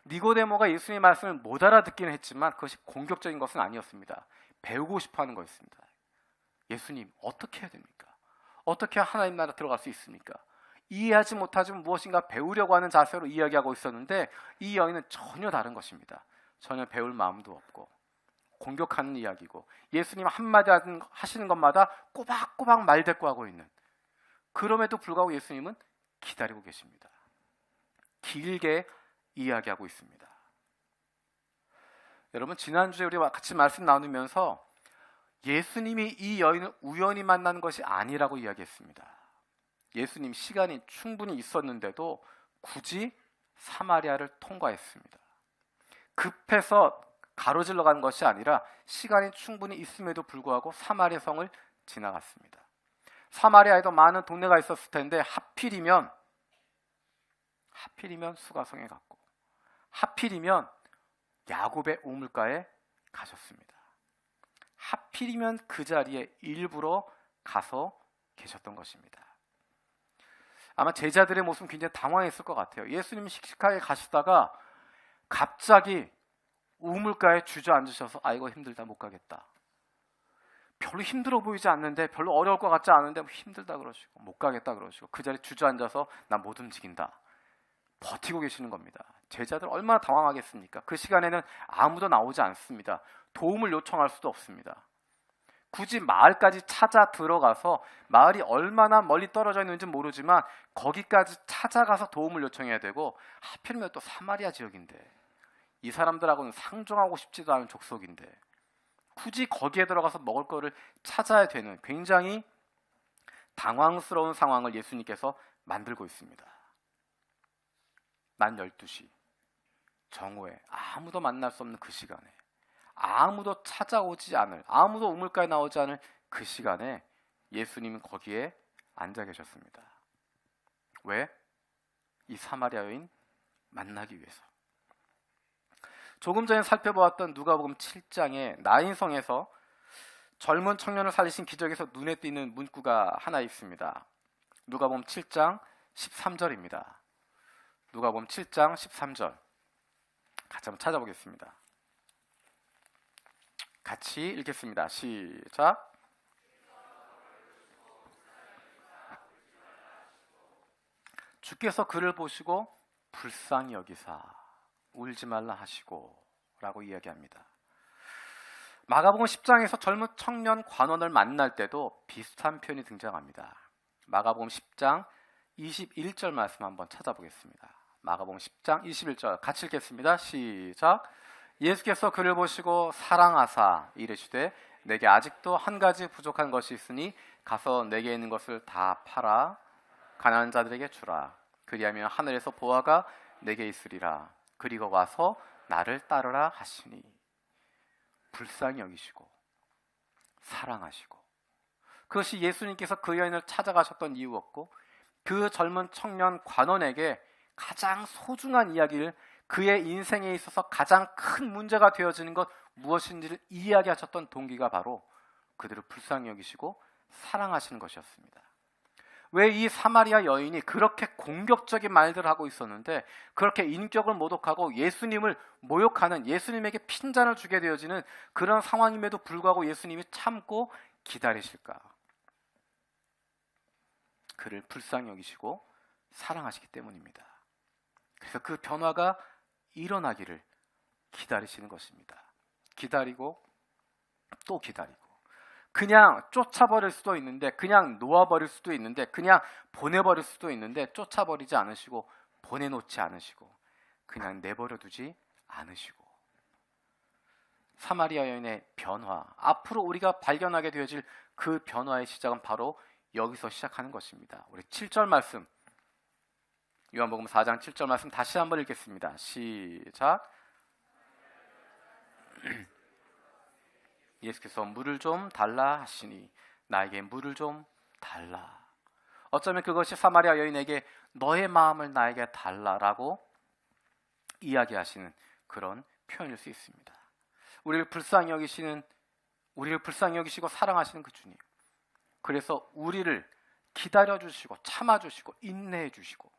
니고데모가 예수님의 말씀을 못 알아듣기는 했지만 그것이 공격적인 것은 아니었습니다. 배우고 싶어하는 거였습니다. 예수님, 어떻게 해야 됩니까? 어떻게 하나님 나라 들어갈 수 있습니까? 이해하지 못하지만 무엇인가 배우려고 하는 자세로 이야기하고 있었는데 이 여인은 전혀 다른 것입니다. 전혀 배울 마음도 없고 공격하는 이야기고 예수님 한마디 하시는 것마다 꼬박꼬박 말대꾸하고 있는, 그럼에도 불구하고 예수님은 기다리고 계십니다. 길게 이야기하고 있습니다. 여러분, 지난주에 우리가 같이 말씀 나누면서 예수님이 이 여인을 우연히 만난 것이 아니라고 이야기했습니다. 예수님 시간이 충분히 있었는데도 굳이 사마리아를 통과했습니다. 급해서 가로질러 가는 것이 아니라 시간이 충분히 있음에도 불구하고 사마리아 성을 지나갔습니다. 사마리아에도 많은 동네가 있었을 텐데 하필이면 수가성에 갔고 하필이면 야곱의 우물가에 가셨습니다. 하필이면 그 자리에 일부러 가서 계셨던 것입니다. 아마 제자들의 모습은 굉장히 당황했을 것 같아요. 예수님이 씩씩하게 가시다가 갑자기 우물가에 주저앉으셔서 아이고 힘들다 못 가겠다. 별로 힘들어 보이지 않는데, 별로 어려울 것 같지 않은데 힘들다 그러시고 못 가겠다 그러시고 그 자리에 주저앉아서 나 못 움직인다. 버티고 계시는 겁니다. 제자들 얼마나 당황하겠습니까? 그 시간에는 아무도 나오지 않습니다. 도움을 요청할 수도 없습니다. 굳이 마을까지 찾아 들어가서, 마을이 얼마나 멀리 떨어져 있는지 모르지만 거기까지 찾아가서 도움을 요청해야 되고, 하필이면 또 사마리아 지역인데 이 사람들하고는 상종하고 싶지도 않은 족속인데 굳이 거기에 들어가서 먹을 거를 찾아야 되는 굉장히 당황스러운 상황을 예수님께서 만들고 있습니다. 만 12시 정오에 아무도 만날 수 없는 그 시간에, 아무도 찾아오지 않을, 아무도 우물가에 나오지 않을 그 시간에 예수님은 거기에 앉아 계셨습니다. 왜? 이 사마리아 여인 만나기 위해서. 조금 전에 살펴보았던 누가복음 7장에 나인성에서 젊은 청년을 살리신 기적에서 눈에 띄는 문구가 하나 있습니다. 누가복음 7장 13절입니다. 누가복음 7장 13절 같이 한번 찾아보겠습니다. 같이 읽겠습니다. 시작. 주께서 그를 보시고 불쌍히 여기사 울지 말라 하시고 라고 이야기합니다. 마가복음 10장에서 젊은 청년 관원을 만날 때도 비슷한 표현이 등장합니다. 마가복음 10장 21절 말씀 한번 찾아보겠습니다. 마가복음 10장 21절 같이 읽겠습니다. 시작. 예수께서 그를 보시고 사랑하사 이르시되 내게 아직도 한 가지 부족한 것이 있으니 가서 내게 있는 것을 다 팔아 가난한 자들에게 주라. 그리하면 하늘에서 보화가 내게 있으리라. 그리고 와서 나를 따르라 하시니. 불쌍히 여기시고 사랑하시고, 그것이 예수님께서 그 여인을 찾아가셨던 이유였고, 그 젊은 청년 관원에게 가장 소중한 이야기를, 그의 인생에 있어서 가장 큰 문제가 되어지는 것 무엇인지를 이야기하셨던 동기가 바로 그들을 불쌍히 여기시고 사랑하시는 것이었습니다. 왜 이 사마리아 여인이 그렇게 공격적인 말들을 하고 있었는데, 그렇게 인격을 모독하고 예수님을 모욕하는, 예수님에게 핀잔을 주게 되어지는 그런 상황임에도 불구하고 예수님이 참고 기다리실까? 그를 불쌍히 여기시고 사랑하시기 때문입니다. 그래서 그 변화가 일어나기를 기다리시는 것입니다. 기다리고 또 기다리고, 그냥 쫓아버릴 수도 있는데, 그냥 놓아버릴 수도 있는데, 그냥 보내버릴 수도 있는데 쫓아버리지 않으시고 보내놓지 않으시고 그냥 내버려 두지 않으시고, 사마리아 여인의 변화, 앞으로 우리가 발견하게 되어질 그 변화의 시작은 바로 여기서 시작하는 것입니다. 우리 7절 말씀, 요한복음 4장 7절 말씀 다시 한번 읽겠습니다. 시작. 예수께서 물을 좀 달라 하시니 나에게 물을 좀 달라. 어쩌면 그것이 사마리아 여인에게 너의 마음을 나에게 달라라고 이야기하시는 그런 표현일 수 있습니다. 우리를 불쌍히 여기시고 사랑하시는 그 주님, 그래서 우리를 기다려주시고 참아주시고 인내해주시고,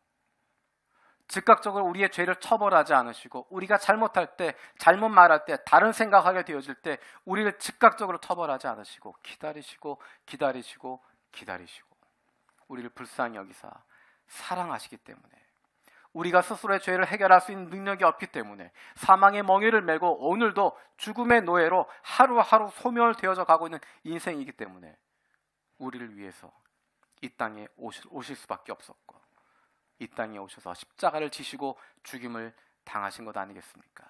즉각적으로 우리의 죄를 처벌하지 않으시고, 우리가 잘못할 때, 잘못 말할 때, 다른 생각하게 되어질 때 우리를 즉각적으로 처벌하지 않으시고 기다리시고 기다리시고 기다리시고, 우리를 불쌍히 여기사 사랑하시기 때문에, 우리가 스스로의 죄를 해결할 수 있는 능력이 없기 때문에, 사망의 멍에를 메고 오늘도 죽음의 노예로 하루하루 소멸되어져 가고 있는 인생이기 때문에 우리를 위해서 이 땅에 오실 수밖에 없었고, 이 땅에 오셔서 십자가를 지시고 죽임을 당하신 것 아니겠습니까?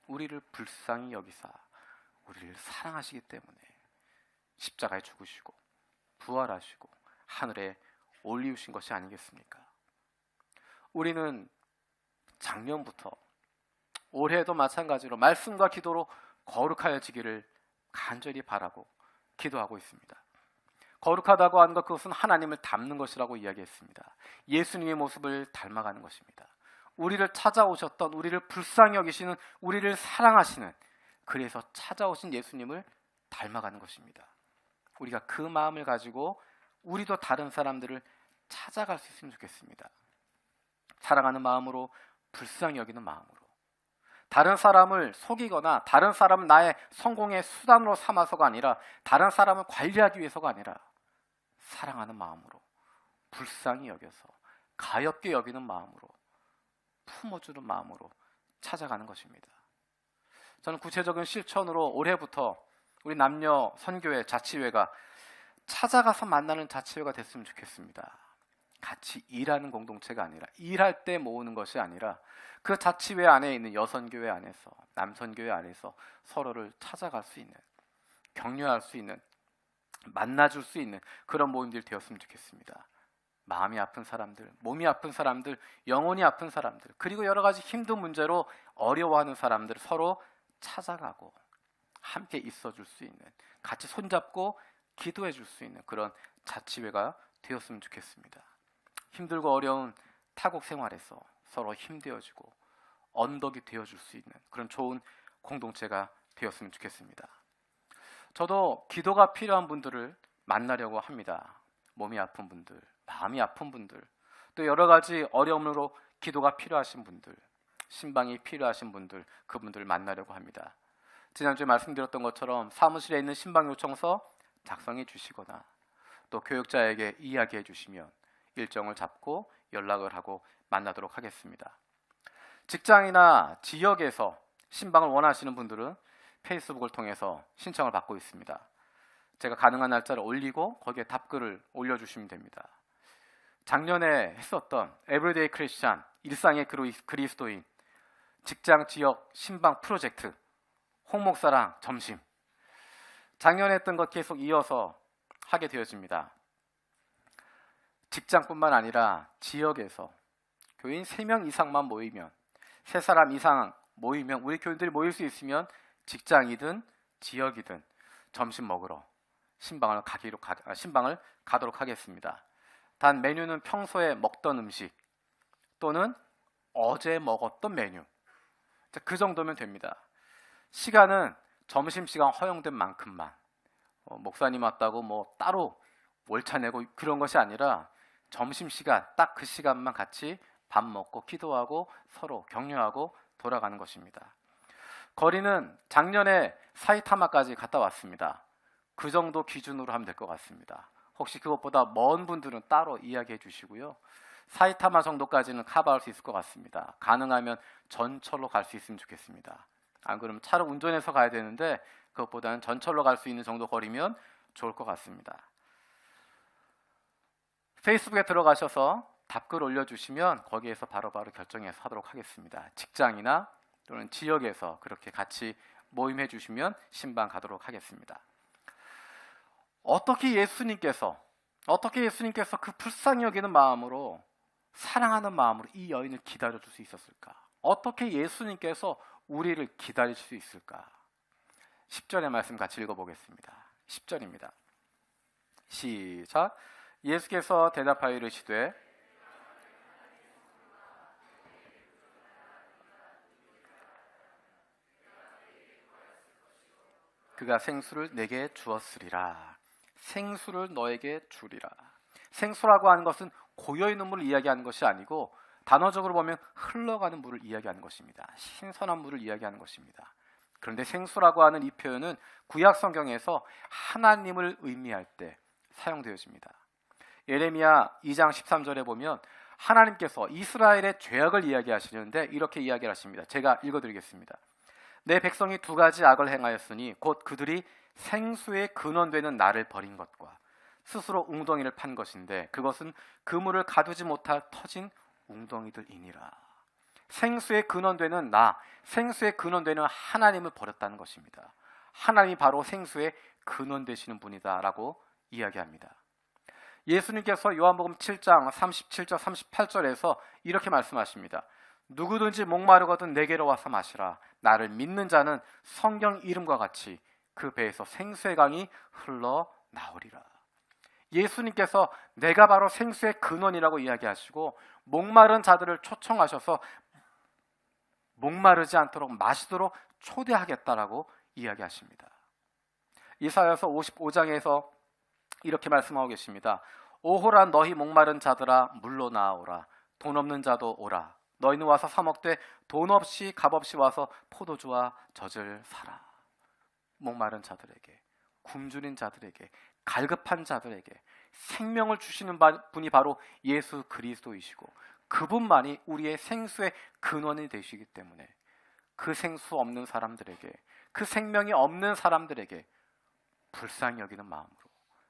우리를 불쌍히 여기사 우리를 사랑하시기 때문에 십자가에 죽으시고 부활하시고 하늘에 올리우신 것이 아니겠습니까? 우리는 작년부터 올해도 마찬가지로 말씀과 기도로 거룩하여지기를 간절히 바라고 기도하고 있습니다. 거룩하다고 하는 것, 그것은 하나님을 닮는 것이라고 이야기했습니다. 예수님의 모습을 닮아가는 것입니다. 우리를 찾아오셨던, 우리를 불쌍히 여기시는, 우리를 사랑하시는, 그래서 찾아오신 예수님을 닮아가는 것입니다. 우리가 그 마음을 가지고 우리도 다른 사람들을 찾아갈 수 있으면 좋겠습니다. 사랑하는 마음으로, 불쌍히 여기는 마음으로, 다른 사람을 속이거나 다른 사람을 나의 성공의 수단으로 삼아서가 아니라, 다른 사람을 관리하기 위해서가 아니라 사랑하는 마음으로, 불쌍히 여겨서 가엾게 여기는 마음으로, 품어주는 마음으로 찾아가는 것입니다. 저는 구체적인 실천으로 올해부터 우리 남녀 선교회 자치회가 찾아가서 만나는 자치회가 됐으면 좋겠습니다. 같이 일하는 공동체가 아니라, 일할 때 모으는 것이 아니라, 그 자치회 안에 있는 여선교회 안에서, 남선교회 안에서 서로를 찾아갈 수 있는, 격려할 수 있는, 만나줄 수 있는 그런 모임들이 되었으면 좋겠습니다. 마음이 아픈 사람들, 몸이 아픈 사람들, 영혼이 아픈 사람들, 그리고 여러 가지 힘든 문제로 어려워하는 사람들을 서로 찾아가고 함께 있어줄 수 있는, 같이 손잡고 기도해 줄 수 있는 그런 자치회가 되었으면 좋겠습니다. 힘들고 어려운 타국 생활에서 서로 힘되어주고 언덕이 되어줄 수 있는 그런 좋은 공동체가 되었으면 좋겠습니다. 저도 기도가 필요한 분들을 만나려고 합니다. 몸이 아픈 분들, 마음이 아픈 분들, 또 여러 가지 어려움으로 기도가 필요하신 분들, 신방이 필요하신 분들, 그분들을 만나려고 합니다. 지난주에 말씀드렸던 것처럼 사무실에 있는 신방 요청서 작성해 주시거나 또 교육자에게 이야기해 주시면 일정을 잡고 연락을 하고 만나도록 하겠습니다. 직장이나 지역에서 신방을 원하시는 분들은 페이스북을 통해서 신청을 받고 있습니다. 제가 가능한 날짜를 올리고 거기에 답글을 올려주시면 됩니다. 작년에 했었던 에브리데이 크리스찬, 일상의 그리스도인, 직장 지역 신방 프로젝트, 홍목사랑 점심, 작년에 했던 것 계속 이어서 하게 되어집니다. 직장뿐만 아니라 지역에서 교인 3명 이상만 모이면, 3사람 이상 모이면, 우리 교인들이 모일 수 있으면 직장이든 지역이든 점심 먹으러 신방을 가도록 하겠습니다. 단 메뉴는 평소에 먹던 음식 또는 어제 먹었던 메뉴, 그 정도면 됩니다. 시간은 점심시간 허용된 만큼만, 목사님 왔다고 따로 월차 내고 그런 것이 아니라 점심시간 딱 그 시간만 같이 밥 먹고 기도하고 서로 격려하고 돌아가는 것입니다. 거리는 작년에 사이타마까지 갔다 왔습니다. 그 정도 기준으로 하면 될 것 같습니다. 혹시 그것보다 먼 분들은 따로 이야기해 주시고요. 사이타마 정도까지는 커버할 수 있을 것 같습니다. 가능하면 전철로 갈 수 있으면 좋겠습니다. 안 그러면 차를 운전해서 가야 되는데 그것보다는 전철로 갈 수 있는 정도 거리면 좋을 것 같습니다. 페이스북에 들어가셔서 답글 올려주시면 거기에서 바로바로 결정해서 하도록 하겠습니다. 직장이나 또는 지역에서 그렇게 같이 모임해 주시면 신방 가도록 하겠습니다. 어떻게 예수님께서 그 불쌍히 여기는 마음으로, 사랑하는 마음으로 이 여인을 기다려줄 수 있었을까? 어떻게 예수님께서 우리를 기다릴 수 있을까? 10절의 말씀 같이 읽어보겠습니다. 10절입니다. 시작. 예수께서 대답하여 이르시되 그가 생수를 내게 주었으리라. 생수를 너에게 주리라. 생수라고 하는 것은 고여있는 물을 이야기하는 것이 아니고 단어적으로 보면 흘러가는 물을 이야기하는 것입니다. 신선한 물을 이야기하는 것입니다. 그런데 생수라고 하는 이 표현은 구약 성경에서 하나님을 의미할 때 사용되어집니다. 예레미야 2장 13절에 보면 하나님께서 이스라엘의 죄악을 이야기하시는데 이렇게 이야기를 하십니다. 제가 읽어드리겠습니다. 내 백성이 2가지 악을 행하였으니 곧 그들이 생수의 근원되는 나를 버린 것과 스스로 웅덩이를 판 것인데 그것은 그물을 가두지 못할 터진 웅덩이들이니라. 생수의 근원되는 나, 생수의 근원되는 하나님을 버렸다는 것입니다. 하나님이 바로 생수의 근원 되시는 분이다 라고 이야기합니다. 예수님께서 요한복음 7장 37절 38절에서 이렇게 말씀하십니다. 누구든지 목마르거든 내게로 와서 마시라. 나를 믿는 자는 성경 이름과 같이 그 배에서 생수의 강이 흘러나오리라. 예수님께서 내가 바로 생수의 근원이라고 이야기하시고 목마른 자들을 초청하셔서 목마르지 않도록 마시도록 초대하겠다라고 이야기하십니다. 이사야서 55장에서 이렇게 말씀하고 계십니다. 오호라 너희 목마른 자들아 물로 나아오라. 돈 없는 자도 오라. 너희는 와서 사 먹되 돈 없이 값 없이 와서 포도주와 젖을 사라. 목마른 자들에게, 굶주린 자들에게, 갈급한 자들에게 생명을 주시는 분이 바로 예수 그리스도이시고 그분만이 우리의 생수의 근원이 되시기 때문에 그 생수 없는 사람들에게, 그 생명이 없는 사람들에게 불쌍히 여기는 마음으로,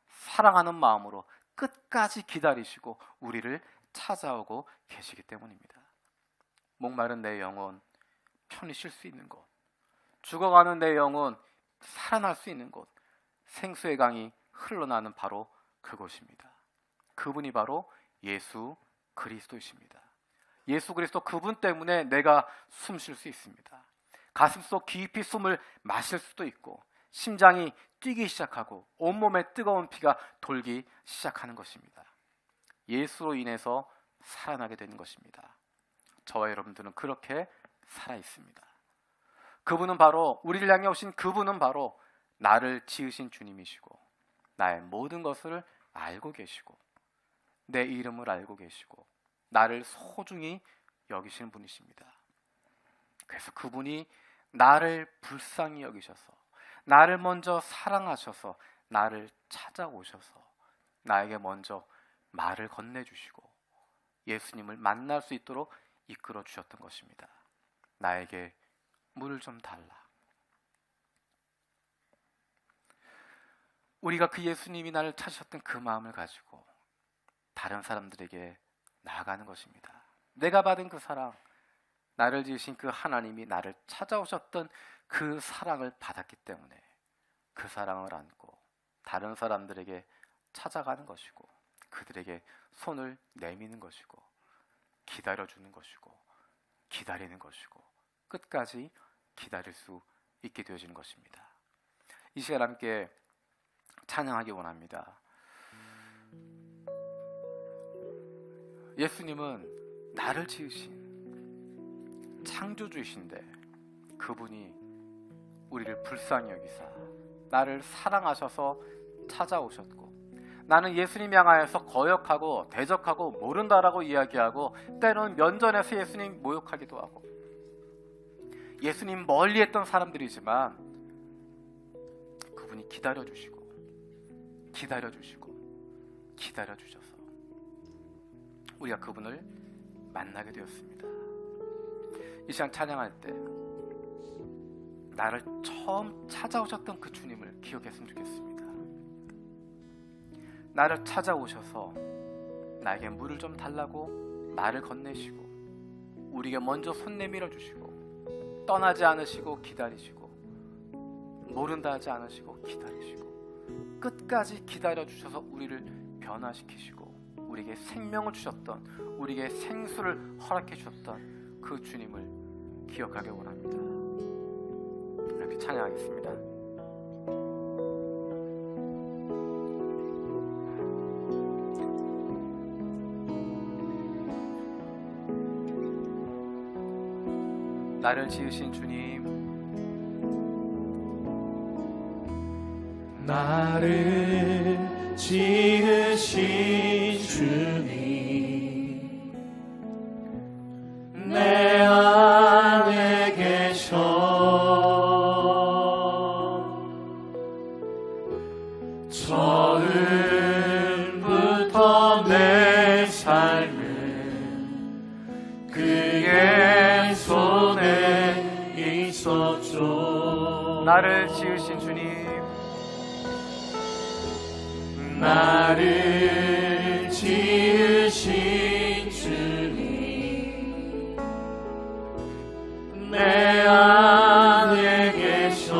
사랑하는 마음으로 끝까지 기다리시고 우리를 찾아오고 계시기 때문입니다. 목마른 내 영혼 편히 쉴 수 있는 곳, 죽어가는 내 영혼 살아날 수 있는 곳, 생수의 강이 흘러나는 바로 그곳입니다. 그분이 바로 예수 그리스도이십니다. 예수 그리스도 그분 때문에 내가 숨 쉴 수 있습니다. 가슴속 깊이 숨을 마실 수도 있고 심장이 뛰기 시작하고 온몸에 뜨거운 피가 돌기 시작하는 것입니다. 예수로 인해서 살아나게 되는 것입니다. 저와 여러분들은 그렇게 살아 있습니다. 그분은 바로, 우리를 향해 오신 그분은 바로 나를 지으신 주님이시고 나의 모든 것을 알고 계시고 내 이름을 알고 계시고 나를 소중히 여기시는 분이십니다. 그래서 그분이 나를 불쌍히 여기셔서 나를 먼저 사랑하셔서 나를 찾아오셔서 나에게 먼저 말을 건네주시고 예수님을 만날 수 있도록 이끌어 주셨던 것입니다. 나에게 물을 좀 달라. 우리가 그 예수님이 나를 찾으셨던 그 마음을 가지고 다른 사람들에게 나아가는 것입니다. 내가 받은 그 사랑, 나를 지으신 그 하나님이 나를 찾아오셨던 그 사랑을 받았기 때문에 그 사랑을 안고 다른 사람들에게 찾아가는 것이고 그들에게 손을 내미는 것이고 기다려주는 것이고 기다리는 것이고 끝까지 기다릴 수 있게 되어지는 것입니다. 이 시간 함께 찬양하기 원합니다. 예수님은 나를 지으신 창조주이신데 그분이 우리를 불쌍히 여기사 나를 사랑하셔서 찾아오셨고 나는 예수님 향하여서 거역하고 대적하고 모른다라고 이야기하고 때로는 면전에서 예수님 모욕하기도 하고 예수님 멀리 했던 사람들이지만 그분이 기다려주시고 기다려주셔서 우리가 그분을 만나게 되었습니다. 이 시간 찬양할 때 나를 처음 찾아오셨던 그 주님을 기억했으면 좋겠습니다. 나를 찾아오셔서 나에게 물을 좀 달라고 말을 건네시고 우리에게 먼저 손 내밀어 주시고 떠나지 않으시고 기다리시고 모른다 하지 않으시고 기다리시고 끝까지 기다려 주셔서 우리를 변화시키시고 우리에게 생명을 주셨던 우리에게 생수를 허락해 주셨던 그 주님을 기억하기 원합니다. 이렇게 찬양하겠습니다. 나를 지으신 주님, 나를 지으신 주님, 내 안에 계셔 처음부터 내 삶은 그의 손에 있었죠. 나를 지으신 주님, 나를 지으신 주님, 내 안에 계셔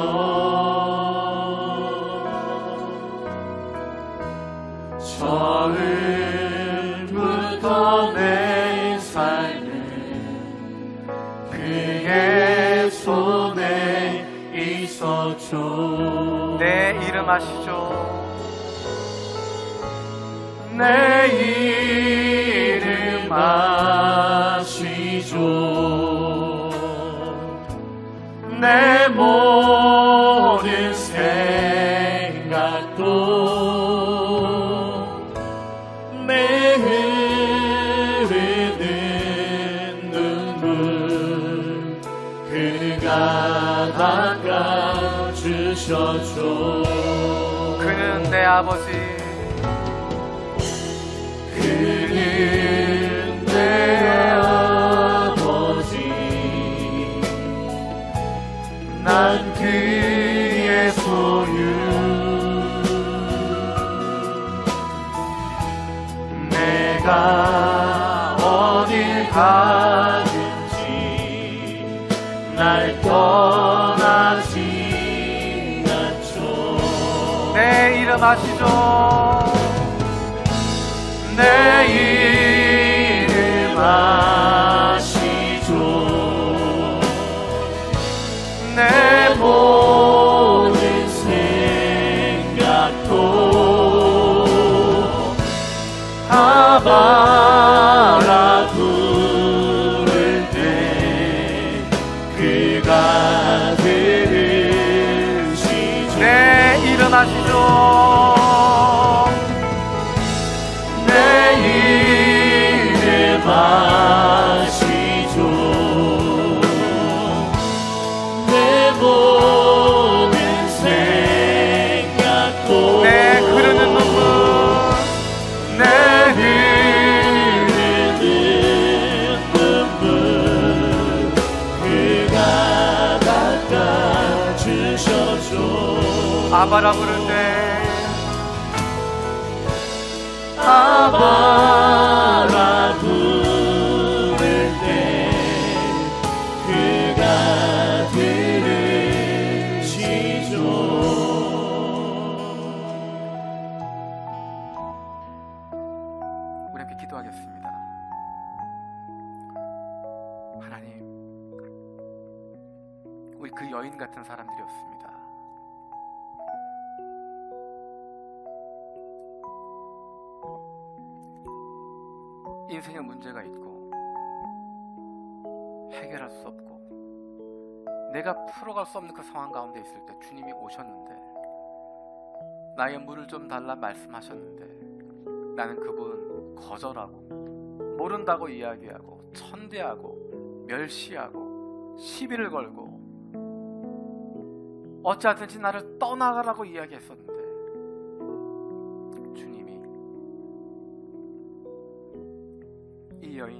처음부터 내 삶은 그의 손에 있었죠. 내 이름 아시죠? 내 이름 아시죠. 내 모든 생각도 내 흐르는 눈물 그가 닦아주셨죠. 그는 내 아버지, 그는 내 아버지, 난 그의 소유. 내가 어딜 가든지 날 떠나지 않죠. 내 이름 아시죠? 내 이름 아시죠. 내 모든 아바라 부를 때 아바라 부를 때 그가 들으시죠. 우리 함께 기도하겠습니다. 하나님, 우리 그 여인 같은 사람들이었습니다. 인생에 문제가 있고 해결할 수 없고 내가 풀어갈 수 없는 그 상황 가운데 있을 때 주님이 오셨는데 나의 물을 좀 달라 말씀하셨는데 나는 그분 거절하고 모른다고 이야기하고 천대하고 멸시하고 시비를 걸고 어찌하든지 나를 떠나가라고 이야기했었는데 주님이 이 여인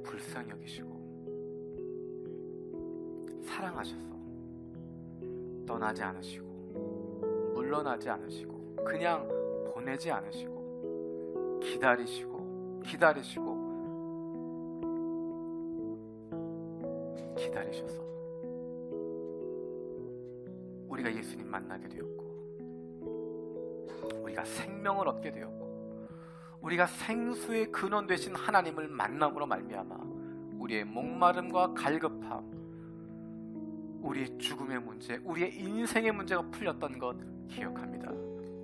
불쌍히 여기시고 사랑하셔서 떠나지 않으시고 물러나지 않으시고 그냥 보내지 않으시고 기다리시고 기다리시고 기다리셔서 우리가 예수님 만나게 되었고 우리가 생명을 얻게 되었고 우리가 생수의 근원 되신 하나님을 만남으로 말미암아 우리의 목마름과 갈급함, 우리의 죽음의 문제, 우리의 인생의 문제가 풀렸던 것 기억합니다.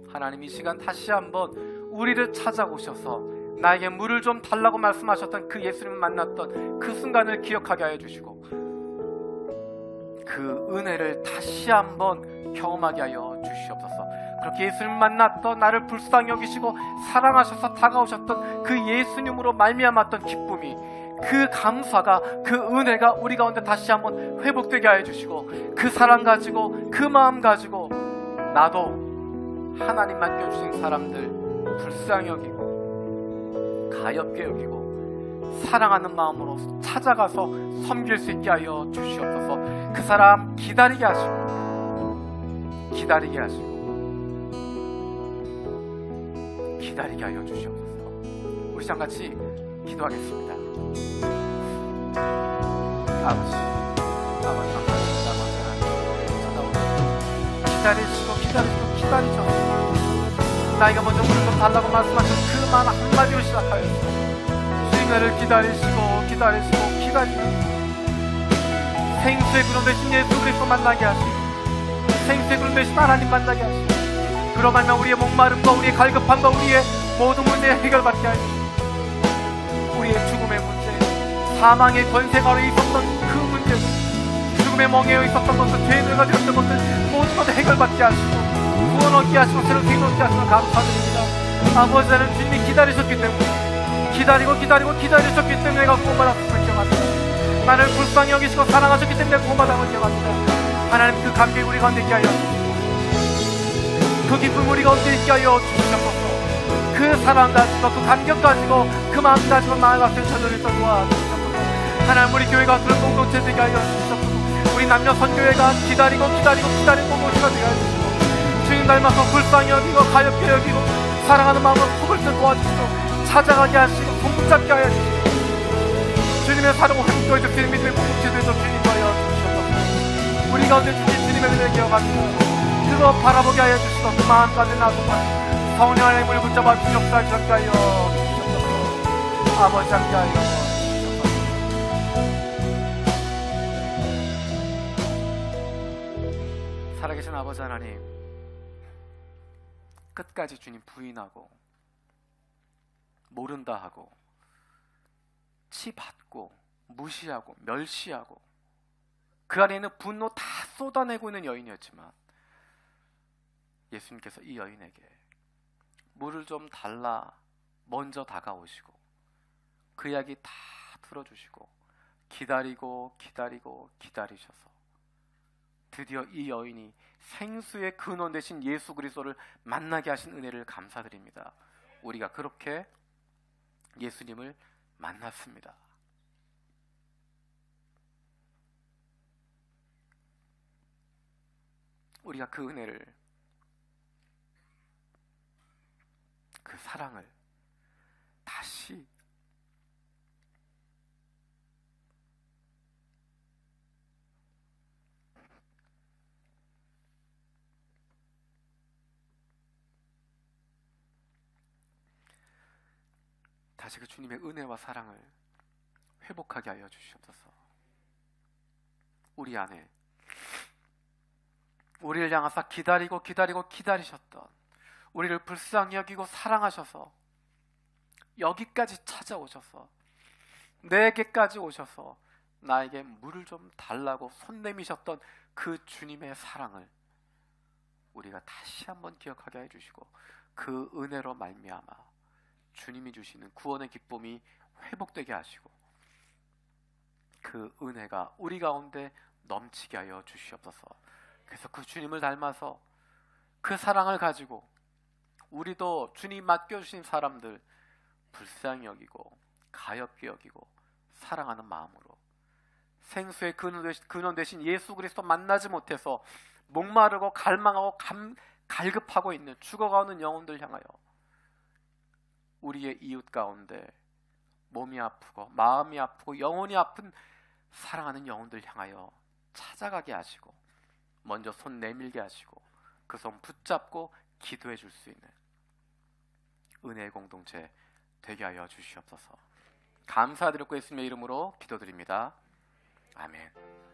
하나님 이 시간 다시 한번 우리를 찾아오셔서 나에게 물을 좀 달라고 말씀하셨던 그 예수님을 만났던 그 순간을 기억하게 하여 주시고 그 은혜를 다시 한번 경험하게 하여 주시옵소서. 그렇게 예수님을 만났던 나를 불쌍히 여기시고 사랑하셔서 다가오셨던 그 예수님으로 말미암았던 기쁨이, 그 감사가, 그 은혜가 우리 가운데 다시 한번 회복되게 하여 주시고 그 사랑 가지고 그 마음 가지고 나도 하나님 맡겨주신 사람들 불쌍히 여기고 가엾게 여기고 사랑하는 마음으로 찾아가서 섬길 수 있게 하여 주시옵소서. 그 사람 기다리게 하시고 기다리게 하시고 기다리게 하여 주시옵소서. 우리 다 같이 기도하겠습니다. 아버지, 아버지 감사합니다. 기다리시고 기다리시고 기다리셔서 나이가 먼저 물을 좀 달라고 말씀하신 그 말 한마디로 시작하였습니다. 주님을 기다리시고 기다리시고 기다리시고 생수의 그런 대신 예수 그리스도 만나게 하시고 생수의 그런 대신 하나님 만나게 하시고 그러면 우리의 목마름과 우리의 갈급함과 우리의 모든 문제에 해결받게 하시고 우리의 죽음의 문제, 사망의 권세가 아래 있었던 그 문제, 죽음의 멍에에 있었던 것들, 죄를 가지고 있었던 것들 모든 것을 해결받게 하시고 구원 얻게 하시고 새로 생명 얻게 하시고 감사드립니다. 아버지는 주님이 기다리셨기 때문에 기다리고 기다리셨기 때문에 내가 구원받았음을 기억합니다. 나를 불쌍히 여기시고 사랑하셨기 때문에 구원받았음을 기억합니다. 하나님 그 감격이 우리 가운데 있게 하여 그 기쁨 우리 가운데 있게 하여 주시옵소서. 그 사랑 가지고 그 감격 가지고 그 마음 가지고 나아갔을 저들을 도와주시옵소서. 하나님 우리 교회가 그런 공동체 되게 하여 주시옵소서. 우리 남녀 선교회가 기다리고 공동체가 되게 하여 주시고 주님 닮아서 불쌍히 여기고 가엾게 여기고 사랑하는 마음으로 품을 때 도와주시고 찾아가게 하시고 손붙잡게 하여 주시고 주님의 사랑을 회복하여 주시는 믿음의 공동체 되도록 주님 하여 주시옵소서. 우리 가운데 주신 주님의 은혜를 기억하시고 그거 바라보게 하여 주시고 그 마음까지 놔두고 성령 하나님을 붙잡아 주옵소서. 함께 하여 주옵소서. 아버지 함께 하여 주옵소서. 살아계신 아버지 하나님, 끝까지 주님 부인하고 모른다 하고 치받고 무시하고 멸시하고 그 안에 있는 분노 다 쏟아내고 있는 여인이었지만 예수님께서 이 여인에게 물을 좀 달라 먼저 다가오시고 그 이야기 다 들어주시고 기다리고 기다리셔서 드디어 이 여인이 생수의 근원 되신 예수 그리스도를 만나게 하신 은혜를 감사드립니다. 우리가 그렇게 예수님을 만났습니다. 우리가 그 은혜를, 그 사랑을 다시 그 주님의 은혜와 사랑을 회복하게 하여 주시옵소서. 우리 안에 우리를 향하사 기다리셨던, 우리를 불쌍히 여기고 사랑하셔서 여기까지 찾아오셔서 내게까지 오셔서 나에게 물을 좀 달라고 손 내미셨던 그 주님의 사랑을 우리가 다시 한번 기억하게 해주시고, 그 은혜로 말미암아 주님이 주시는 구원의 기쁨이 회복되게 하시고, 그 은혜가 우리 가운데 넘치게 하여 주시옵소서. 그래서 그 주님을 닮아서 그 사랑을 가지고 우리도 주님 맡겨주신 사람들 불쌍히 여기고 가엾게 여기고 사랑하는 마음으로, 생수의 근원 되신 예수 그리스도 만나지 못해서 목마르고 갈망하고 갈급하고 있는 죽어가는 영혼들 향하여, 우리의 이웃 가운데 몸이 아프고 마음이 아프고 영혼이 아픈 사랑하는 영혼들 향하여 찾아가게 하시고 먼저 손 내밀게 하시고 그 손 붙잡고 기도해 줄 수 있는 은혜의 공동체 되게 하여 주시옵소서. 감사드리고 예수님의 이름으로 기도드립니다. 아멘.